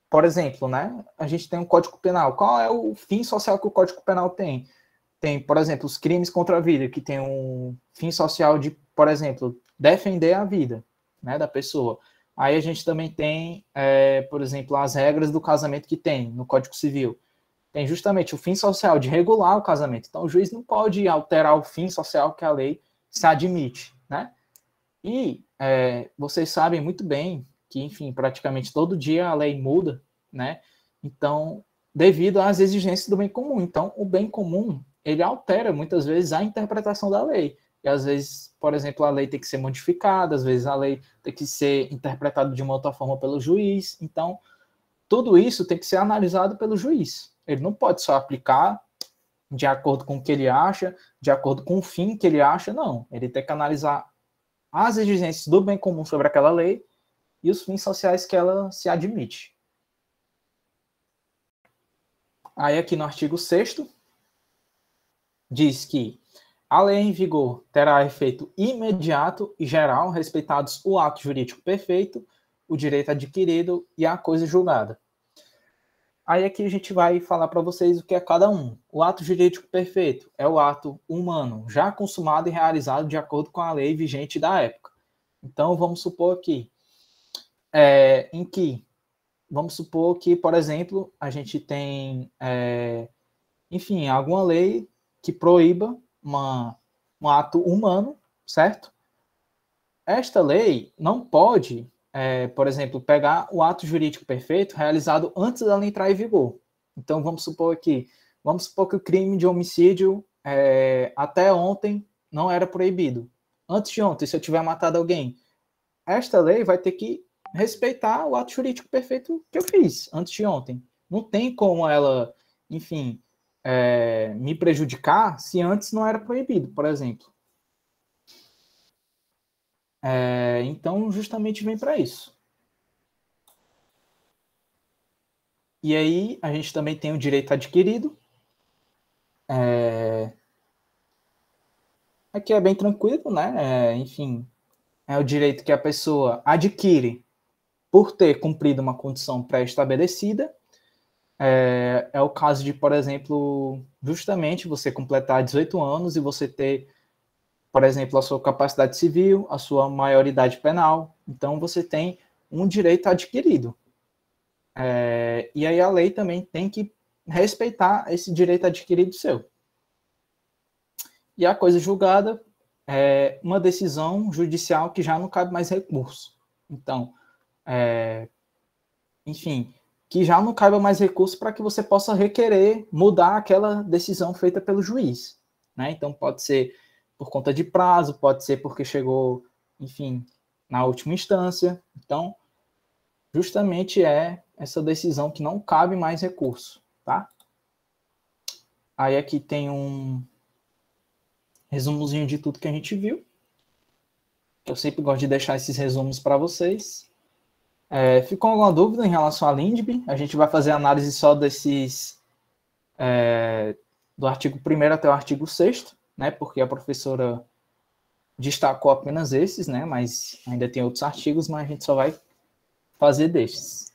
por exemplo, né, a gente tem um Código Penal. Qual é o fim social que o Código Penal tem? Tem, por exemplo, os crimes contra a vida, que tem um fim social de, por exemplo, defender a vida, né, da pessoa. Aí a gente também tem, por exemplo, as regras do casamento que tem no Código Civil. Tem justamente o fim social de regular o casamento. Então, o juiz não pode alterar o fim social que a lei se admite, né? E vocês sabem muito bem que, enfim, praticamente todo dia a lei muda, né? Então, devido às exigências do bem comum. Então, o bem comum, ele altera muitas vezes a interpretação da lei. E às vezes, por exemplo, a lei tem que ser modificada, às vezes a lei tem que ser interpretada de uma outra forma pelo juiz. Então, tudo isso tem que ser analisado pelo juiz. Ele não pode só aplicar de acordo com o que ele acha, de acordo com o fim que ele acha, não. Ele tem que analisar as exigências do bem comum sobre aquela lei e os fins sociais que ela se admite. Aí aqui no artigo 6º, diz que a lei em vigor terá efeito imediato e geral, respeitados o ato jurídico perfeito, o direito adquirido e a coisa julgada. Aí aqui a gente vai falar para vocês o que é cada um. O ato jurídico perfeito é o ato humano já consumado e realizado de acordo com a lei vigente da época. Então, vamos supor aqui, vamos supor que, por exemplo, a gente tem, enfim, alguma lei que proíba um ato humano, certo? Esta lei não pode, por exemplo, pegar o ato jurídico perfeito realizado antes dela entrar em vigor. Então, vamos supor que o crime de homicídio até ontem não era proibido. Antes de ontem, se eu tiver matado alguém, esta lei vai ter que respeitar o ato jurídico perfeito que eu fiz antes de ontem. Não tem como ela, enfim, me prejudicar se antes não era proibido, por exemplo. Então, justamente vem para isso. E aí, a gente também tem o direito adquirido. Aqui é bem tranquilo, né? Enfim, é o direito que a pessoa adquire por ter cumprido uma condição pré-estabelecida. É o caso de, por exemplo, justamente você completar 18 anos e você ter, por exemplo, a sua capacidade civil, a sua maioridade penal. Então, você tem um direito adquirido. E aí a lei também tem que respeitar esse direito adquirido seu. E a coisa julgada é uma decisão judicial que já não cabe mais recurso. Então, enfim, que já não caiba mais recurso para que você possa requerer mudar aquela decisão feita pelo juiz. Né? Então, pode ser por conta de prazo, pode ser porque chegou, enfim, na última instância. Então, justamente é essa decisão que não cabe mais recurso, tá? Aí aqui tem um resumozinho de tudo que a gente viu. Eu sempre gosto de deixar esses resumos para vocês. Ficou alguma dúvida em relação à LINDB? A gente vai fazer análise só desses do artigo 1º até o artigo 6º, né? Porque a professora destacou apenas esses, né? Mas ainda tem outros artigos, mas a gente só vai fazer destes.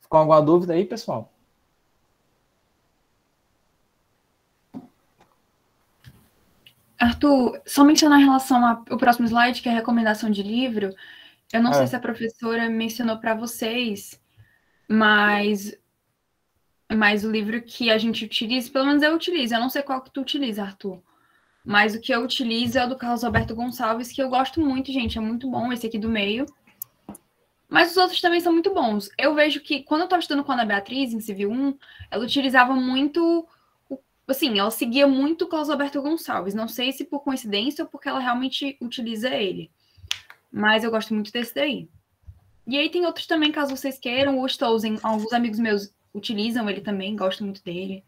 Ficou alguma dúvida aí, pessoal? Arthur, só mencionar em relação ao próximo slide, que é a recomendação de livro. Eu não sei se a professora mencionou para vocês, mas o livro que a gente utiliza, pelo menos eu utilizo, eu não sei qual que tu utiliza, Arthur, mas o que eu utilizo é o do Carlos Alberto Gonçalves, que eu gosto muito, gente, é muito bom, esse aqui do meio. Mas os outros também são muito bons. Eu vejo que, quando eu estava estudando com a Ana Beatriz, em Civil 1, ela utilizava muito... Assim, ela seguia muito o Carlos Alberto Gonçalves. Não sei se por coincidência ou porque ela realmente utiliza ele. Mas eu gosto muito desse daí. E aí tem outros também, caso vocês queiram. O Stolzen, alguns amigos meus utilizam ele também, gosto muito dele.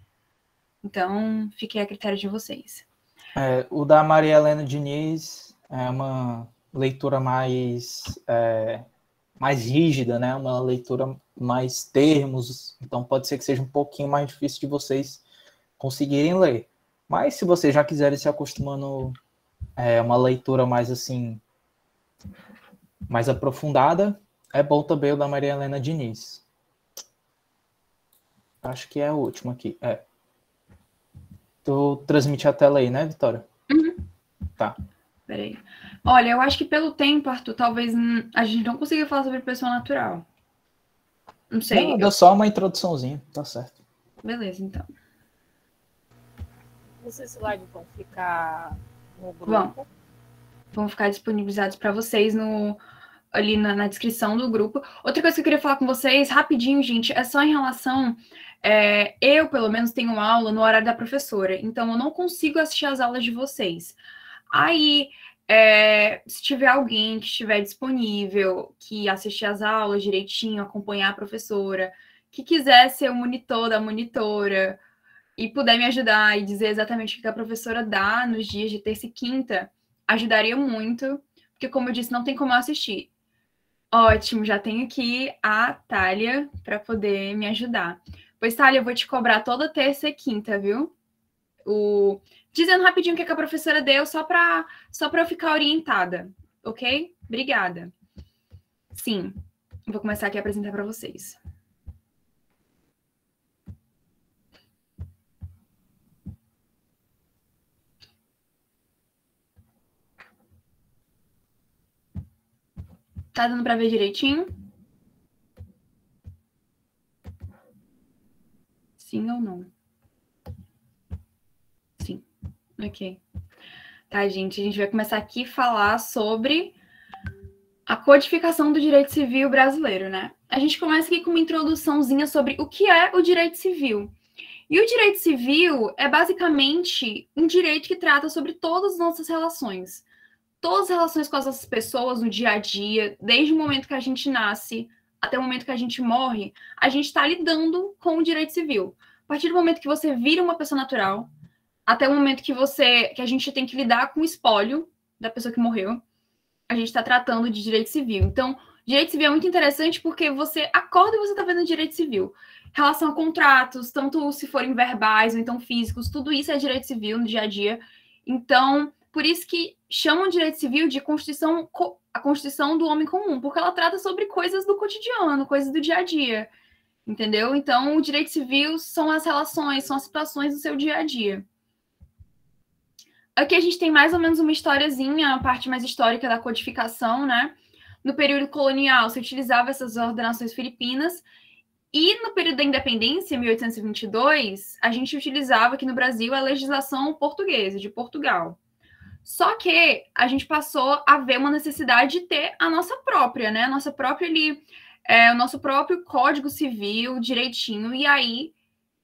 Então, fiquei a critério de vocês. O da Maria Helena Diniz é uma leitura mais rígida, né? Uma leitura mais termos, então pode ser que seja um pouquinho mais difícil de vocês conseguirem ler. Mas se vocês já quiserem se acostumando uma leitura mais assim, mais aprofundada, é bom também o da Maria Helena Diniz. Acho que é a última aqui. Tu transmite a tela aí, né, Vitória? Uhum. Tá. Peraí. Olha, eu acho que pelo tempo, Arthur, talvez a gente não consiga falar sobre pessoa natural. Não sei. Não, deu só uma introduçãozinha, tá certo. Beleza, então. Esses slides vão ficar no grupo? Vão ficar disponibilizados para vocês ali na descrição do grupo. Outra coisa que eu queria falar com vocês, rapidinho, gente, é só em relação... eu, pelo menos, tenho aula no horário da professora, então eu não consigo assistir as aulas de vocês. Aí, se tiver alguém que estiver disponível, que assistir as aulas direitinho, acompanhar a professora, que quiser ser o monitor da monitora e puder me ajudar e dizer exatamente o que a professora dá nos dias de terça e quinta, ajudaria muito, porque, como eu disse, não tem como eu assistir. Ótimo, já tenho aqui a Thalia para poder me ajudar. Pois, Thalia, eu vou te cobrar toda terça e quinta, viu? Dizendo rapidinho o que a professora deu, só para eu ficar orientada, ok? Obrigada. Sim, vou começar aqui a apresentar para vocês. Tá dando para ver direitinho? Sim ou não? Sim. Ok. Tá, gente? A gente vai começar aqui a falar sobre a codificação do direito civil brasileiro, né? a gente começa aqui com uma introduçãozinha sobre o que é o direito civil. E o direito civil é basicamente um direito que trata sobre todas as nossas relações. Todas as relações com as nossas pessoas no dia a dia, desde o momento que a gente nasce até o momento que a gente morre, a gente está lidando com o direito civil. A partir do momento que você vira uma pessoa natural, até o momento que a gente tem que lidar com o espólio da pessoa que morreu, a gente está tratando de direito civil. Então, direito civil é muito interessante porque você acorda e você está vendo direito civil. Relação a contratos, tanto se forem verbais ou então físicos, tudo isso é direito civil no dia a dia. Então, por isso que chamam o direito civil de a Constituição do homem comum, porque ela trata sobre coisas do cotidiano, coisas do dia a dia, entendeu? Então, o direito civil são as relações, são as situações do seu dia a dia. Aqui a gente tem mais ou menos uma historiazinha, a parte mais histórica da codificação, né? No período colonial, se utilizava essas ordenações filipinas, e no período da independência, 1822, a gente utilizava aqui no Brasil a legislação portuguesa, de Portugal. Só que a gente passou a ver uma necessidade de ter a nossa própria, né? A nossa própria ali, o nosso próprio Código Civil direitinho, e aí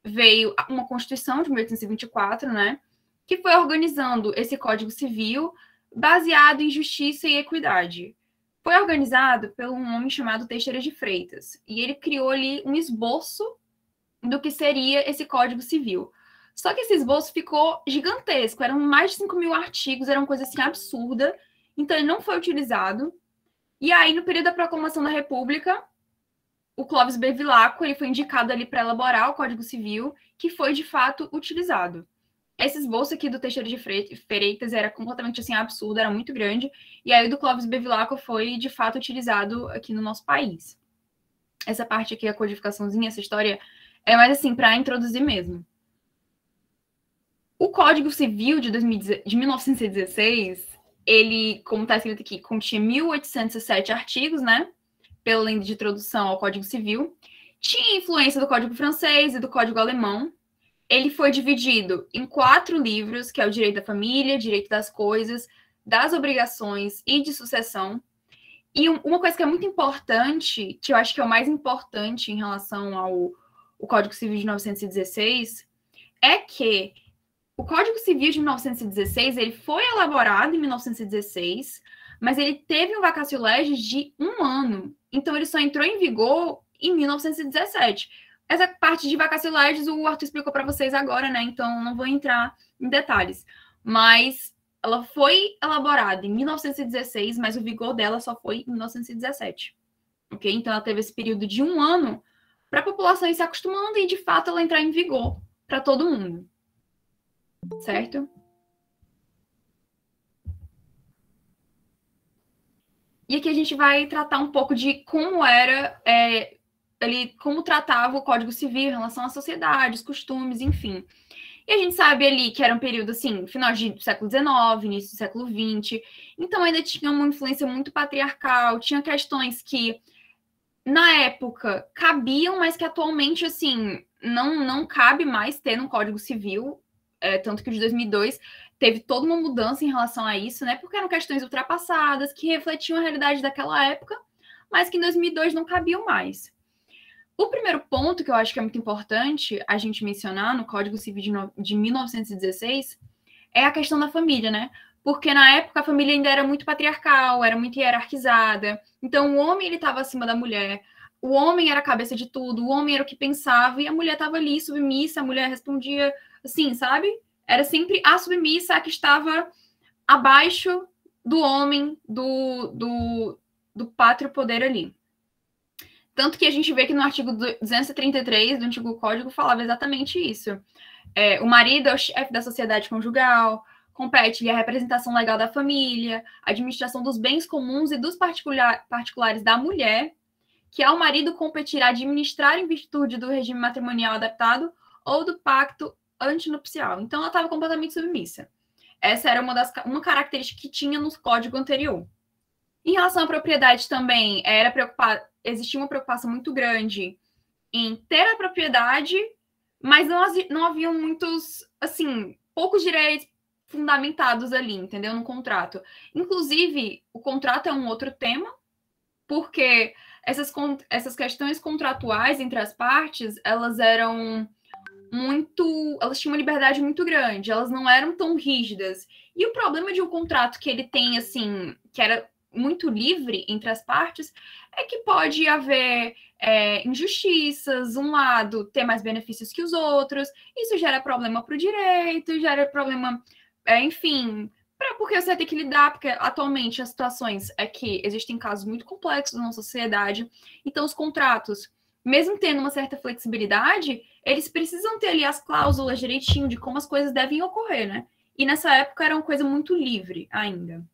veio uma Constituição de 1824, né? Que foi organizando esse Código Civil baseado em justiça e equidade. Foi organizado por um homem chamado Teixeira de Freitas, e ele criou ali um esboço do que seria esse Código Civil. Só que esse esboço ficou gigantesco, eram mais de 5.000 artigos, era uma coisa assim absurda, então ele não foi utilizado. E aí, no período da Proclamação da República, o Clóvis Bevilacqua ele foi indicado ali para elaborar o Código Civil, que foi de fato utilizado. Esse esboço aqui do Teixeira de Freitas era completamente assim absurdo, era muito grande, e aí o do Clóvis Bevilacqua foi de fato utilizado aqui no nosso país. Essa parte aqui, a codificaçãozinha, essa história, é mais assim, para introduzir mesmo. O Código Civil de 1916, ele, como está escrito aqui, continha 1.807 artigos, né? Pela lei de introdução ao Código Civil. Tinha influência do Código Francês e do Código Alemão. Ele foi dividido em 4 livros, que é o Direito da Família, Direito das Coisas, das Obrigações e de Sucessão. E uma coisa que é muito importante, que eu acho que é o mais importante em relação ao Código Civil de 1916, é que o Código Civil de 1916, ele foi elaborado em 1916, mas ele teve um vacatio legis de 1 ano. Então, ele só entrou em vigor em 1917. Essa parte de vacatio legis o Arthur explicou para vocês agora, né? Então, não vou entrar em detalhes. Mas ela foi elaborada em 1916, mas o vigor dela só foi em 1917. Ok? Então, ela teve esse período de 1 ano para a população ir se acostumando e, de fato, ela entrar em vigor para todo mundo. Certo? E aqui a gente vai tratar um pouco de como era, como tratava o Código Civil em relação à sociedade, os costumes, enfim. E a gente sabe ali que era um período, assim, final do século XIX, início do século XX, então ainda tinha uma influência muito patriarcal, tinha questões que, na época, cabiam, mas que atualmente, assim, não cabe mais ter no Código Civil, tanto que o de 2002 teve toda uma mudança em relação a isso, né? Porque eram questões ultrapassadas, que refletiam a realidade daquela época, mas que em 2002 não cabiam mais. O primeiro ponto que eu acho que é muito importante a gente mencionar no Código Civil de 1916 é a questão da família, né? Porque na época a família ainda era muito patriarcal, era muito hierarquizada. Então o homem ele estava acima da mulher, o homem era a cabeça de tudo, o homem era o que pensava e a mulher estava ali submissa, a mulher respondia assim, sabe? Era sempre a submissa a que estava abaixo do homem, do pátrio poder ali. Tanto que a gente vê que no artigo 233 do Antigo Código falava exatamente isso. O marido é o chefe da sociedade conjugal, compete-lhe a representação legal da família, a administração dos bens comuns e dos particulares da mulher, que ao marido competirá administrar em virtude do regime matrimonial adaptado ou do pacto antinupcial. Então, ela estava completamente submissa. Essa era uma característica que tinha no código anterior. Em relação à propriedade também, existia uma preocupação muito grande em ter a propriedade, mas não haviam muitos, assim, poucos direitos fundamentados ali, entendeu? No contrato. Inclusive, o contrato é um outro tema, porque essas questões contratuais entre as partes, elas eram elas tinham uma liberdade muito grande, elas não eram tão rígidas. E o problema de um contrato que ele tem, assim, que era muito livre entre as partes, é que pode haver injustiças, um lado ter mais benefícios que os outros, isso gera problema para o direito, gera problema, enfim, porque você vai ter que lidar, porque atualmente as situações é que existem casos muito complexos na sociedade, então os contratos, mesmo tendo uma certa flexibilidade, eles precisam ter ali as cláusulas direitinho de como as coisas devem ocorrer, né? E nessa época era uma coisa muito livre ainda.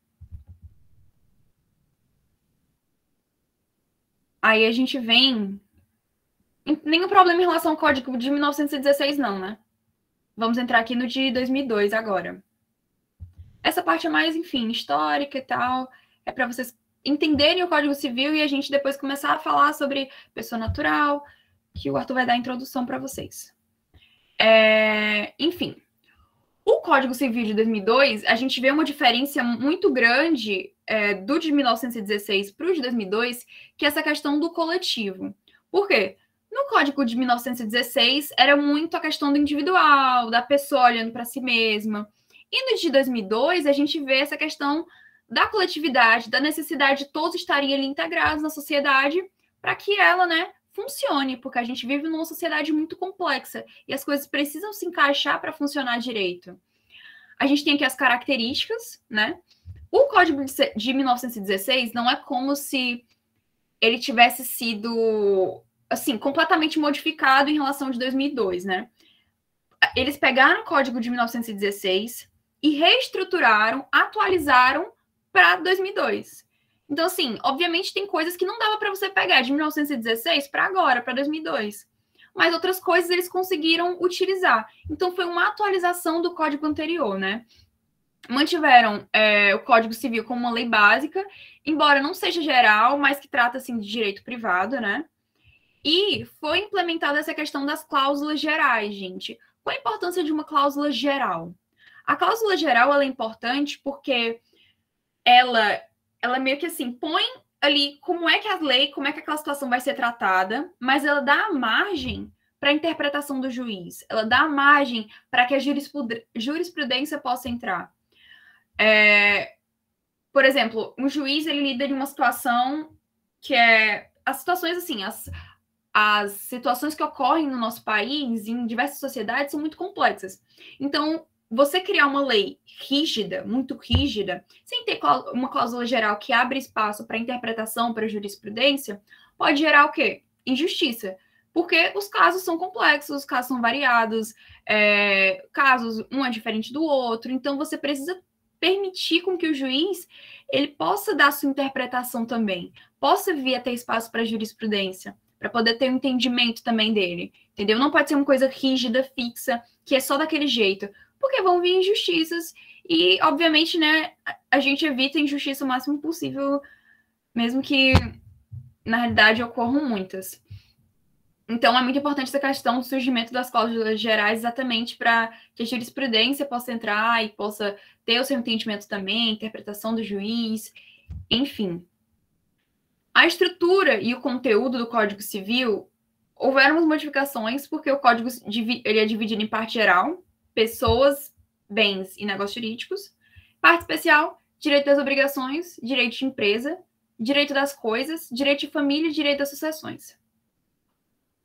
Aí a gente vem... Nenhum problema em relação ao Código de 1916, não, né? Vamos entrar aqui no de 2002 agora. Essa parte é mais, enfim, histórica e tal. É para vocês entenderem o Código Civil e a gente depois começar a falar sobre pessoa natural, que o Arthur vai dar a introdução para vocês. Enfim, o Código Civil de 2002, a gente vê uma diferença muito grande do de 1916 para o de 2002, que é essa questão do coletivo. Por quê? No Código de 1916, era muito a questão do individual, da pessoa olhando para si mesma. E no de 2002, a gente vê essa questão da coletividade, da necessidade de todos estarem ali integrados na sociedade para que ela, né, funcione, porque a gente vive numa sociedade muito complexa e as coisas precisam se encaixar para funcionar direito. A gente tem aqui as características, né? O Código de 1916 não é como se ele tivesse sido, assim, completamente modificado em relação de 2002, né? Eles pegaram o Código de 1916 e reestruturaram, atualizaram para 2002. Então, assim, obviamente tem coisas que não dava para você pegar de 1916 para agora, para 2002. Mas outras coisas eles conseguiram utilizar. Então, foi uma atualização do código anterior, né? Mantiveram o Código Civil como uma lei básica, embora não seja geral, mas que trata, assim, de direito privado, né? E foi implementada essa questão das cláusulas gerais, gente. Qual a importância de uma cláusula geral? A cláusula geral, ela é importante porque ela meio que, assim, põe ali como é que a lei, como é que aquela situação vai ser tratada, mas ela dá a margem para a interpretação do juiz, ela dá a margem para que a jurisprudência possa entrar. Por exemplo, um juiz, ele lida de uma situação que as situações, assim, as situações que ocorrem no nosso país, em diversas sociedades, são muito complexas. Então, você criar uma lei rígida, muito rígida, sem ter uma cláusula geral que abre espaço para interpretação, para jurisprudência, pode gerar o quê? Injustiça. Porque os casos são complexos, os casos são variados, casos um é diferente do outro, então você precisa permitir com que o juiz ele possa dar sua interpretação também, possa vir a ter espaço para jurisprudência, para poder ter um entendimento também dele, entendeu? Não pode ser uma coisa rígida, fixa, que é só daquele jeito, porque vão vir injustiças e, obviamente, né, a gente evita a injustiça o máximo possível, mesmo que, na realidade, ocorram muitas. Então, é muito importante essa questão do surgimento das cláusulas gerais exatamente para que a jurisprudência possa entrar e possa ter o seu entendimento também, interpretação do juiz, enfim. A estrutura e o conteúdo do Código Civil, houveram umas modificações, porque o Código ele é dividido em parte geral, pessoas, bens e negócios jurídicos, parte especial, direito das obrigações, direito de empresa, direito das coisas, direito de família e direito das sucessões.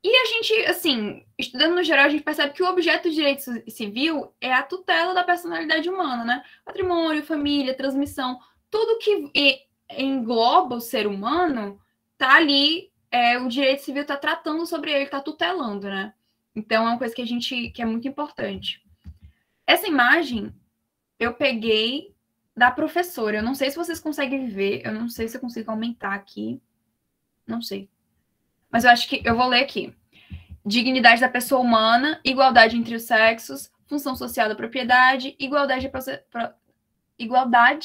E a gente, assim, estudando no geral, a gente percebe que o objeto do direito civil é a tutela da personalidade humana, né? Patrimônio, família, transmissão, tudo que engloba o ser humano, tá ali, o direito civil tá tratando sobre ele, tá tutelando, né? Então, é uma coisa que é muito importante. Essa imagem, eu peguei da professora. Eu não sei se vocês conseguem ver, eu não sei se eu consigo aumentar aqui. Não sei. Mas eu acho que eu vou ler aqui. Dignidade da pessoa humana, igualdade entre os sexos, função social da propriedade, igualdade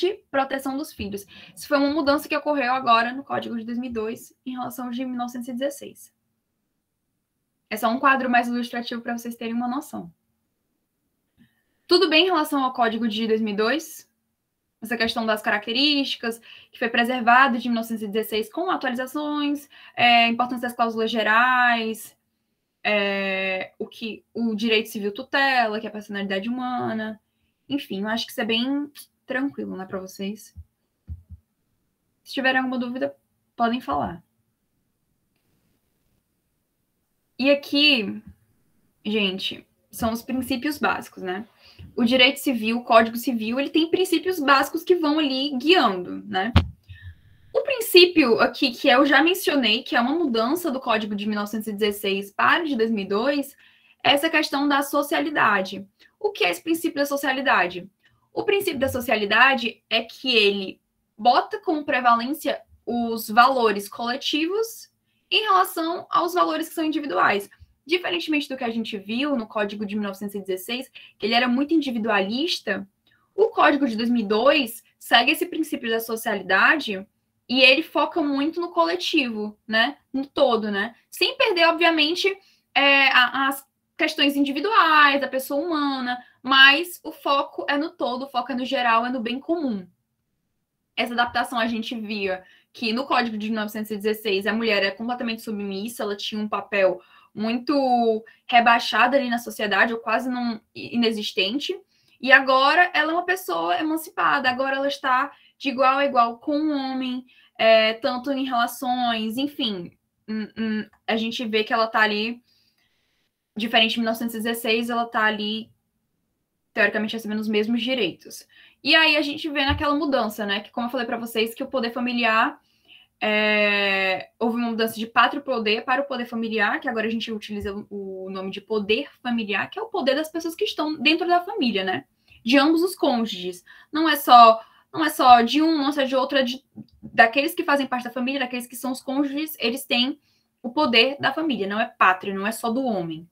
e proteção dos filhos. Isso foi uma mudança que ocorreu agora no Código de 2002 em relação ao de 1916. É só um quadro mais ilustrativo para vocês terem uma noção. Tudo bem em relação ao Código de 2002? essa questão das características, que foi preservado de 1916 com atualizações, importância das cláusulas gerais, o que o direito civil tutela, que é a personalidade humana. Enfim, eu acho que isso é bem tranquilo, né, para vocês. Se tiverem alguma dúvida, podem falar. E aqui, gente, são os princípios básicos, né? O direito civil, o Código Civil, ele tem princípios básicos que vão ali guiando, né? O princípio aqui, que eu já mencionei, que é uma mudança do Código de 1916 para o de 2002, é essa questão da socialidade. O que é esse princípio da socialidade? O princípio da socialidade é que ele bota como prevalência os valores coletivos em relação aos valores que são individuais. Diferentemente do que a gente viu no Código de 1916, que ele era muito individualista, o Código de 2002 segue esse princípio da socialidade e ele foca muito no coletivo, né? No todo, né? Sem perder, obviamente, as questões individuais, da pessoa humana, mas o foco é no todo, o foco é no geral, é no bem comum. Essa adaptação a gente via que no Código de 1916 a mulher era completamente submissa, ela tinha um papel muito rebaixado ali na sociedade, ou quase não inexistente, e agora ela é uma pessoa emancipada, agora ela está de igual a igual com o homem, tanto em relações, enfim, a gente vê que ela está ali, diferente de 1916, ela está ali, teoricamente, recebendo os mesmos direitos. E aí a gente vê naquela mudança, né? Que, como eu falei para vocês, que o poder familiar houve uma mudança de pátrio poder para o poder familiar, que agora a gente utiliza o nome de poder familiar, que é o poder das pessoas que estão dentro da família, né? De ambos os cônjuges. Não é só de um, não é só de outro, daqueles que fazem parte da família, daqueles que são os cônjuges, eles têm o poder da família, não é pátrio, não é só do homem.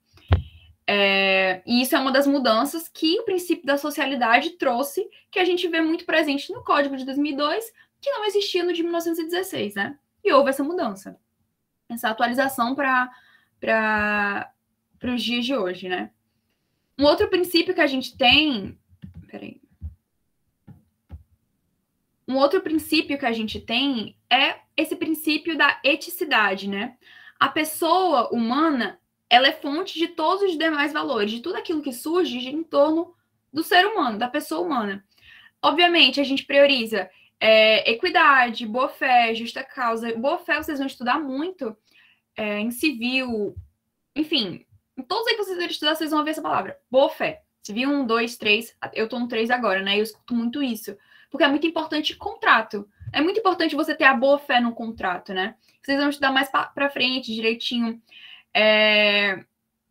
E isso é uma das mudanças que o princípio da socialidade trouxe, que a gente vê muito presente no Código de 2002, que não existia no de 1916, né? E houve essa mudança, essa atualização para os dias de hoje, né? Um outro princípio que a gente tem... Peraí. Um outro princípio que a gente tem é esse princípio da eticidade, né? A pessoa humana, ela é fonte de todos os demais valores, de tudo aquilo que surge em torno do ser humano, da pessoa humana. Obviamente, a gente prioriza equidade, boa-fé, justa causa. Boa-fé vocês vão estudar muito em civil, enfim, em todos aí que vocês vão estudar, vocês vão ver essa palavra, boa-fé. Civil 1, 2, 3, eu tô no 3 agora, né? Eu escuto muito isso, porque é muito importante contrato. É muito importante você ter a boa-fé no contrato, né? Vocês vão estudar mais pra frente, direitinho.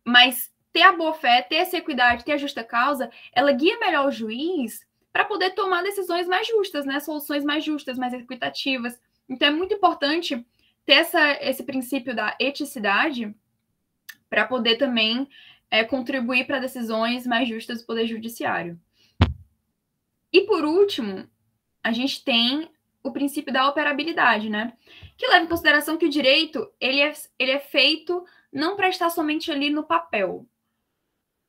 Mas ter a boa-fé, ter essa equidade, ter a justa causa, ela guia melhor o juiz para poder tomar decisões mais justas, né? Soluções mais justas, mais equitativas. Então, é muito importante ter esse princípio da eticidade para poder também contribuir para decisões mais justas do Poder Judiciário. E, por último, a gente tem o princípio da operabilidade, né? Que leva em consideração que o direito ele é feito não para estar somente ali no papel.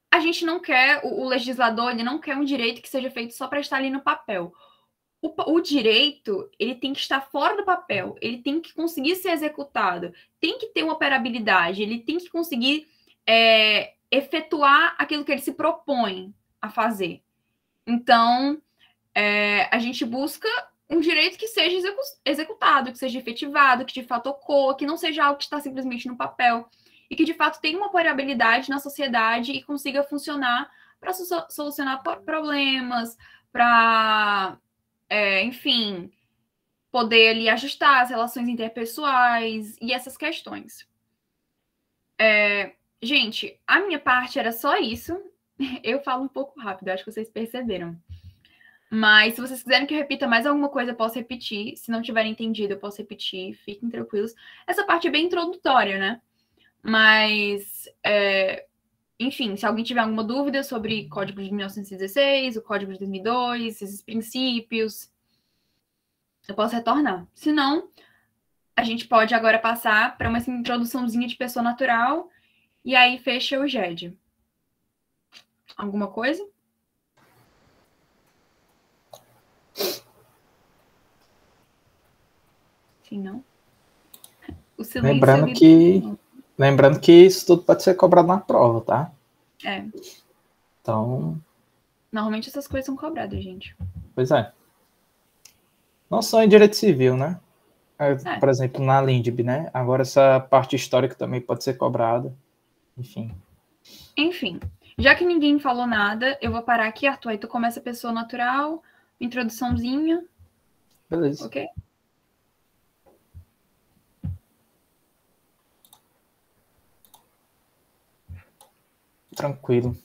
A gente não quer, o legislador, ele não quer um direito que seja feito só para estar ali no papel. O direito, ele tem que estar fora do papel, ele tem que conseguir ser executado, tem que ter uma operabilidade, ele tem que conseguir efetuar aquilo que ele se propõe a fazer. Então, a gente busca um direito que seja executado, que seja efetivado, que de fato ocorra, que não seja algo que está simplesmente no papel, e que de fato tenha uma operabilidade na sociedade e consiga funcionar para solucionar problemas, para, enfim, poder ali ajustar as relações interpessoais e essas questões. Gente, a minha parte era só isso. Eu falo um pouco rápido, acho que vocês perceberam. Mas se vocês quiserem que eu repita mais alguma coisa, eu posso repetir. Se não tiverem entendido, eu posso repetir. Fiquem tranquilos. Essa parte é bem introdutória, né? Mas, enfim, se alguém tiver alguma dúvida sobre o Código de 1916, o Código de 2002, esses princípios, eu posso retornar. Se não, a gente pode agora passar para uma introduçãozinha de pessoa natural e aí fecha o GED. Alguma coisa? assim, não? O silêncio... Lembrando que isso tudo pode ser cobrado na prova, tá? É. Então... Normalmente essas coisas são cobradas, gente. Pois é. Não só em direito civil, né? É. Por exemplo, na LINDB, né? Agora essa parte histórica também pode ser cobrada. Enfim, já que ninguém falou nada, eu vou parar aqui, Arthur. Aí tu começa a pessoa natural, introduçãozinha. Beleza. Ok? Tranquilo.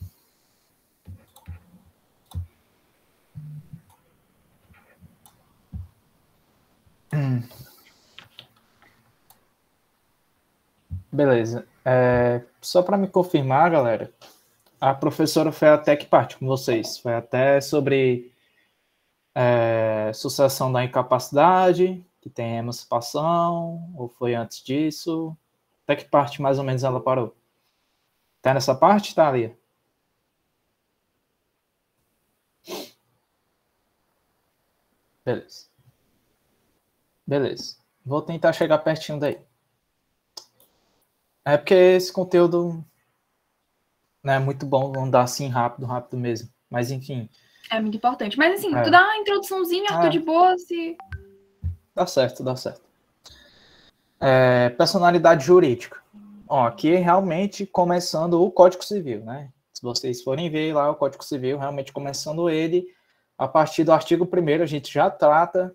Beleza. Só para me confirmar, galera, a professora foi até que parte com vocês? Foi até sobre sucessão da incapacidade, que tem emancipação, ou foi antes disso? Até que parte mais ou menos ela parou? Tá nessa parte, Thalia? Beleza. Beleza. Vou tentar chegar pertinho daí. É porque esse conteúdo não é muito bom, vamos dar assim rápido mesmo. Mas enfim. É muito importante. Mas assim, tu dá uma introduçãozinha, Arthur, de boa, se... Dá certo. Personalidade jurídica. Ó, aqui realmente começando o Código Civil, né? Se vocês forem ver lá o Código Civil, realmente começando ele, a partir do artigo 1º, a gente já trata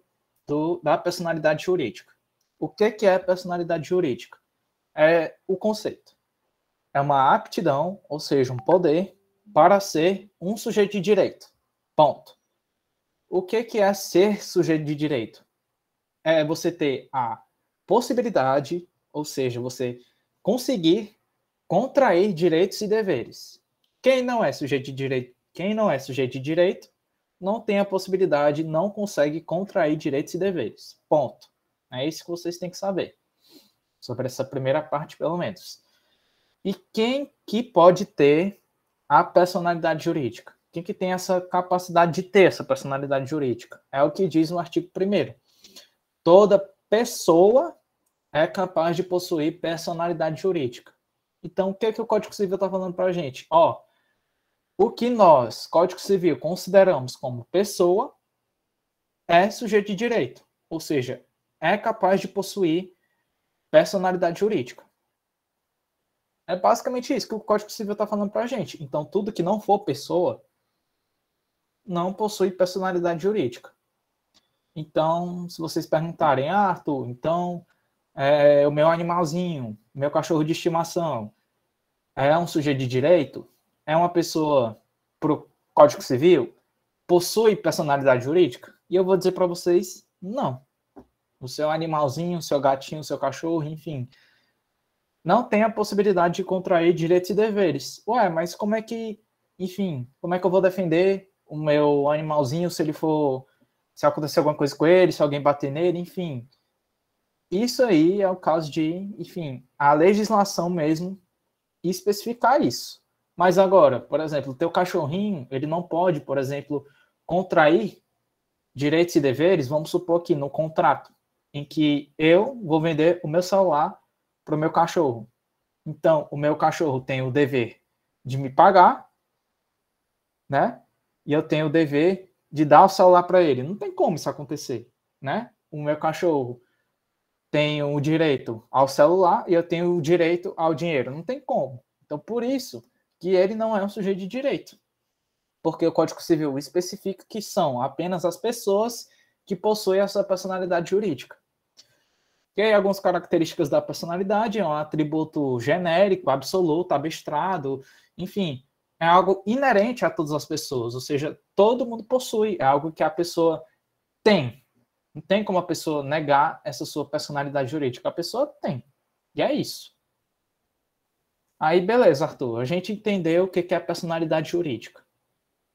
da personalidade jurídica. O que é personalidade jurídica? É o conceito. É uma aptidão, ou seja, um poder, para ser um sujeito de direito. Ponto. O que é ser sujeito de direito? É você ter a possibilidade, ou seja, você conseguir contrair direitos e deveres. Quem não é sujeito de direito não tem a possibilidade, não consegue contrair direitos e deveres. Ponto. É isso que vocês têm que saber. Sobre essa primeira parte, pelo menos. E quem que pode ter a personalidade jurídica? Quem que tem essa capacidade de ter essa personalidade jurídica? É o que diz no artigo 1º. Toda pessoa é capaz de possuir personalidade jurídica. Então, o que o Código Civil está falando para a gente? O que nós, Código Civil, consideramos como pessoa é sujeito de direito. Ou seja, é capaz de possuir personalidade jurídica. É basicamente isso que o Código Civil está falando para a gente. Então, tudo que não for pessoa não possui personalidade jurídica. Então, se vocês perguntarem, Arthur, então, o meu animalzinho, meu cachorro de estimação, é um sujeito de direito? É uma pessoa para o Código Civil? Possui personalidade jurídica? E eu vou dizer para vocês, não. O seu animalzinho, o seu gatinho, o seu cachorro, enfim, não tem a possibilidade de contrair direitos e deveres. Ué, mas como é que eu vou defender o meu animalzinho se acontecer alguma coisa com ele, se alguém bater nele, enfim. Isso aí é o caso de, a legislação mesmo especificar isso. Mas agora, por exemplo, o teu cachorrinho, ele não pode, por exemplo, contrair direitos e deveres, vamos supor aqui no contrato, em que eu vou vender o meu celular para o meu cachorro. Então, o meu cachorro tem o dever de me pagar, né? E eu tenho o dever de dar o celular para ele. Não tem como isso acontecer, né? O meu cachorro tem o direito ao celular e eu tenho o direito ao dinheiro. Não tem como. Então, por isso que ele não é um sujeito de direito. Porque o Código Civil especifica que são apenas as pessoas que possuem essa personalidade jurídica. E aí, algumas características da personalidade é um atributo genérico, absoluto, abstrado, enfim, é algo inerente a todas as pessoas, ou seja, todo mundo possui, é algo que a pessoa tem. Não tem como a pessoa negar essa sua personalidade jurídica, a pessoa tem. E é isso. Aí, beleza, Arthur, a gente entendeu o que é a personalidade jurídica,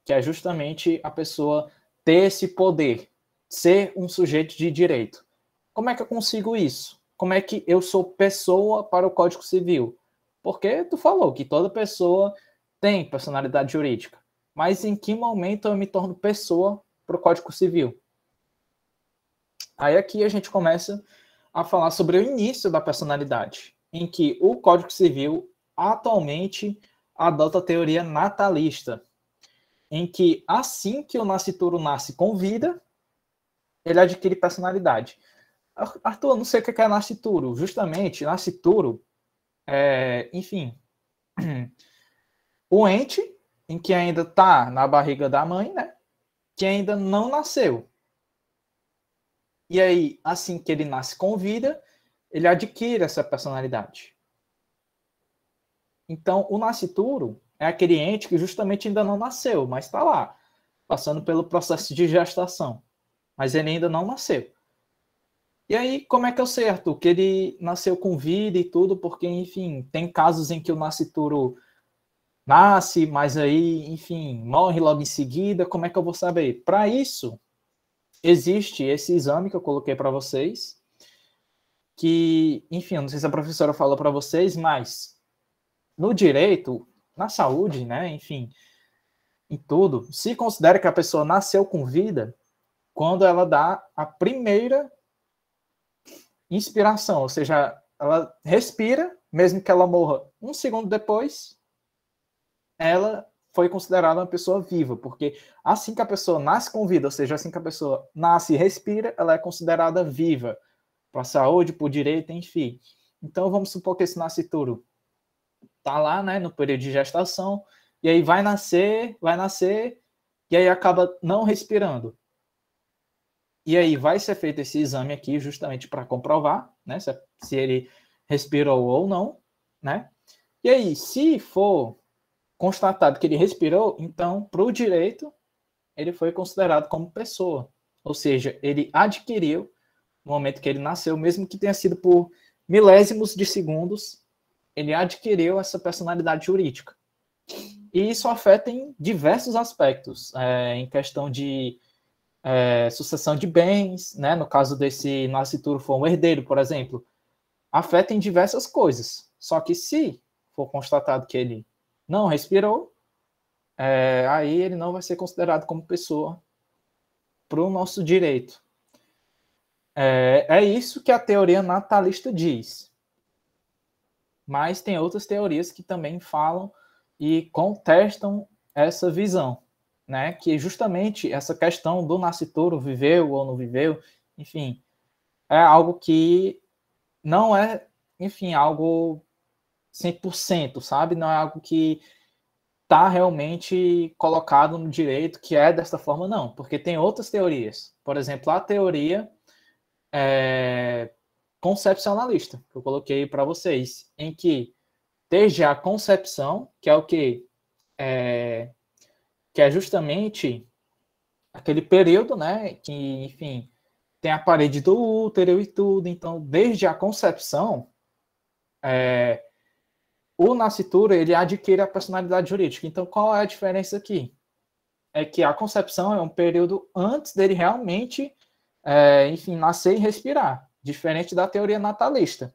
que é justamente a pessoa ter esse poder, ser um sujeito de direito. Como é que eu consigo isso? Como é que eu sou pessoa para o Código Civil? Porque tu falou que toda pessoa tem personalidade jurídica. Mas em que momento eu me torno pessoa para o Código Civil? Aí aqui a gente começa a falar sobre o início da personalidade, em que o Código Civil atualmente adota a teoria natalista, em que assim que o nascituro nasce com vida, ele adquire personalidade. Arthur, não sei o que é nascituro. Justamente, nascituro enfim, o ente em que ainda está na barriga da mãe, né? Que ainda não nasceu. E aí, assim que ele nasce com vida, ele adquire essa personalidade. Então, o nascituro é aquele ente que justamente ainda não nasceu, mas está lá, passando pelo processo de gestação. Mas ele ainda não nasceu. E aí, como é que eu sei, Arthur, que ele nasceu com vida e tudo? Porque, enfim, tem casos em que o nascituro nasce, mas aí, enfim, morre logo em seguida. Como é que eu vou saber? Para isso, existe esse exame que eu coloquei para vocês, que, enfim, eu não sei se a professora falou para vocês, mas no direito, na saúde, né, enfim, em tudo, se considera que a pessoa nasceu com vida quando ela dá a primeira inspiração, ou seja, ela respira, mesmo que ela morra um segundo depois, ela foi considerada uma pessoa viva, porque assim que a pessoa nasce com vida, ou seja, assim que a pessoa nasce e respira, ela é considerada viva, para a saúde, para o direito, enfim. Então, vamos supor que esse nascituro está lá, né, no período de gestação, e aí vai nascer, e aí acaba não respirando. E aí vai ser feito esse exame aqui justamente para comprovar, né, se ele respirou ou não, né? E aí, se for constatado que ele respirou, então, para o direito, ele foi considerado como pessoa. Ou seja, ele adquiriu, no momento que ele nasceu, mesmo que tenha sido por milésimos de segundos, ele adquiriu essa personalidade jurídica. E isso afeta em diversos aspectos, em questão de sucessão de bens, né? No caso desse nascituro for um herdeiro, por exemplo, afeta em diversas coisas. Só que se for constatado que ele não respirou, aí ele não vai ser considerado como pessoa para o nosso direito. É isso que a teoria natalista diz. Mas tem outras teorias que também falam e contestam essa visão, né? Que justamente essa questão do nascituro viveu ou não viveu, enfim, é algo que não é, enfim, algo 100%, sabe? Não é algo que está realmente colocado no direito que é desta forma, não. Porque tem outras teorias. Por exemplo, a teoria concepcionalista, que eu coloquei para vocês, em que desde a concepção, que é o que é justamente aquele período, né, que, enfim, tem a parede do útero e tudo, então, desde a concepção, o nascituro, ele adquire a personalidade jurídica. Então, qual é a diferença aqui? É que a concepção é um período antes dele realmente, enfim, nascer e respirar, diferente da teoria natalista,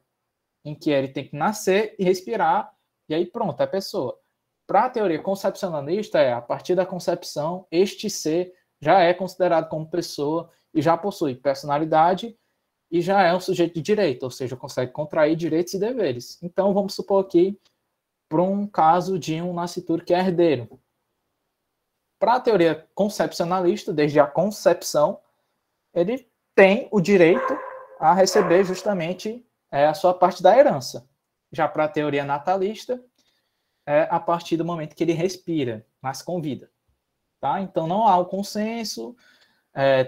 em que ele tem que nascer e respirar, e aí pronto, é pessoa. Para a teoria concepcionalista, a partir da concepção, este ser já é considerado como pessoa e já possui personalidade e já é um sujeito de direito, ou seja, consegue contrair direitos e deveres. Então, vamos supor aqui, para um caso de um nascituro que é herdeiro. Para a teoria concepcionalista, desde a concepção, ele tem o direito a receber justamente a sua parte da herança. Já para a teoria natalista, a partir do momento que ele respira, nasce com vida. Tá? Então, não há um consenso,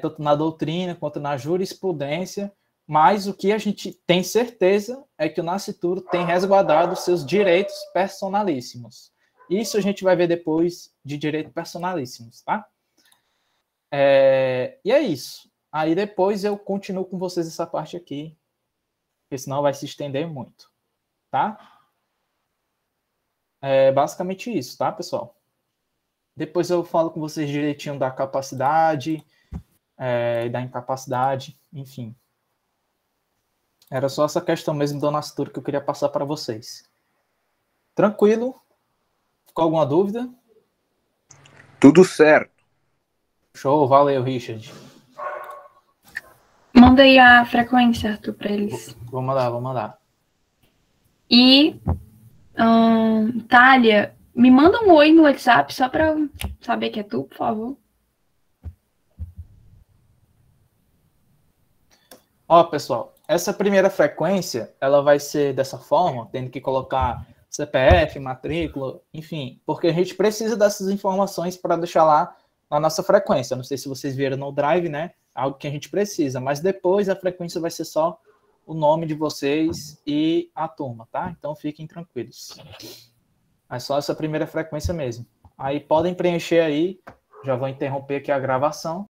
tanto na doutrina quanto na jurisprudência, mas o que a gente tem certeza é que o nascituro tem resguardado seus direitos personalíssimos. Isso a gente vai ver depois de direitos personalíssimos, tá? E é isso. Aí depois eu continuo com vocês essa parte aqui, porque senão vai se estender muito, tá? É basicamente isso, tá, pessoal? Depois eu falo com vocês direitinho da capacidade, da incapacidade, enfim. Era só essa questão mesmo do nascituro que eu queria passar para vocês. Tranquilo? Ficou alguma dúvida? Tudo certo. Show, valeu, Richard. Manda aí a frequência, Arthur, pra eles. Vou mandar. E, Thalia, me manda um oi no WhatsApp só pra eu saber que é tu, por favor. Ó, pessoal, essa primeira frequência, ela vai ser dessa forma, tendo que colocar CPF, matrícula, enfim, porque a gente precisa dessas informações para deixar lá na nossa frequência. Não sei se vocês viram no Drive, né? Algo que a gente precisa, mas depois a frequência vai ser só o nome de vocês e a turma, tá? Então fiquem tranquilos. É só essa primeira frequência mesmo. Aí podem preencher aí, já vou interromper aqui a gravação.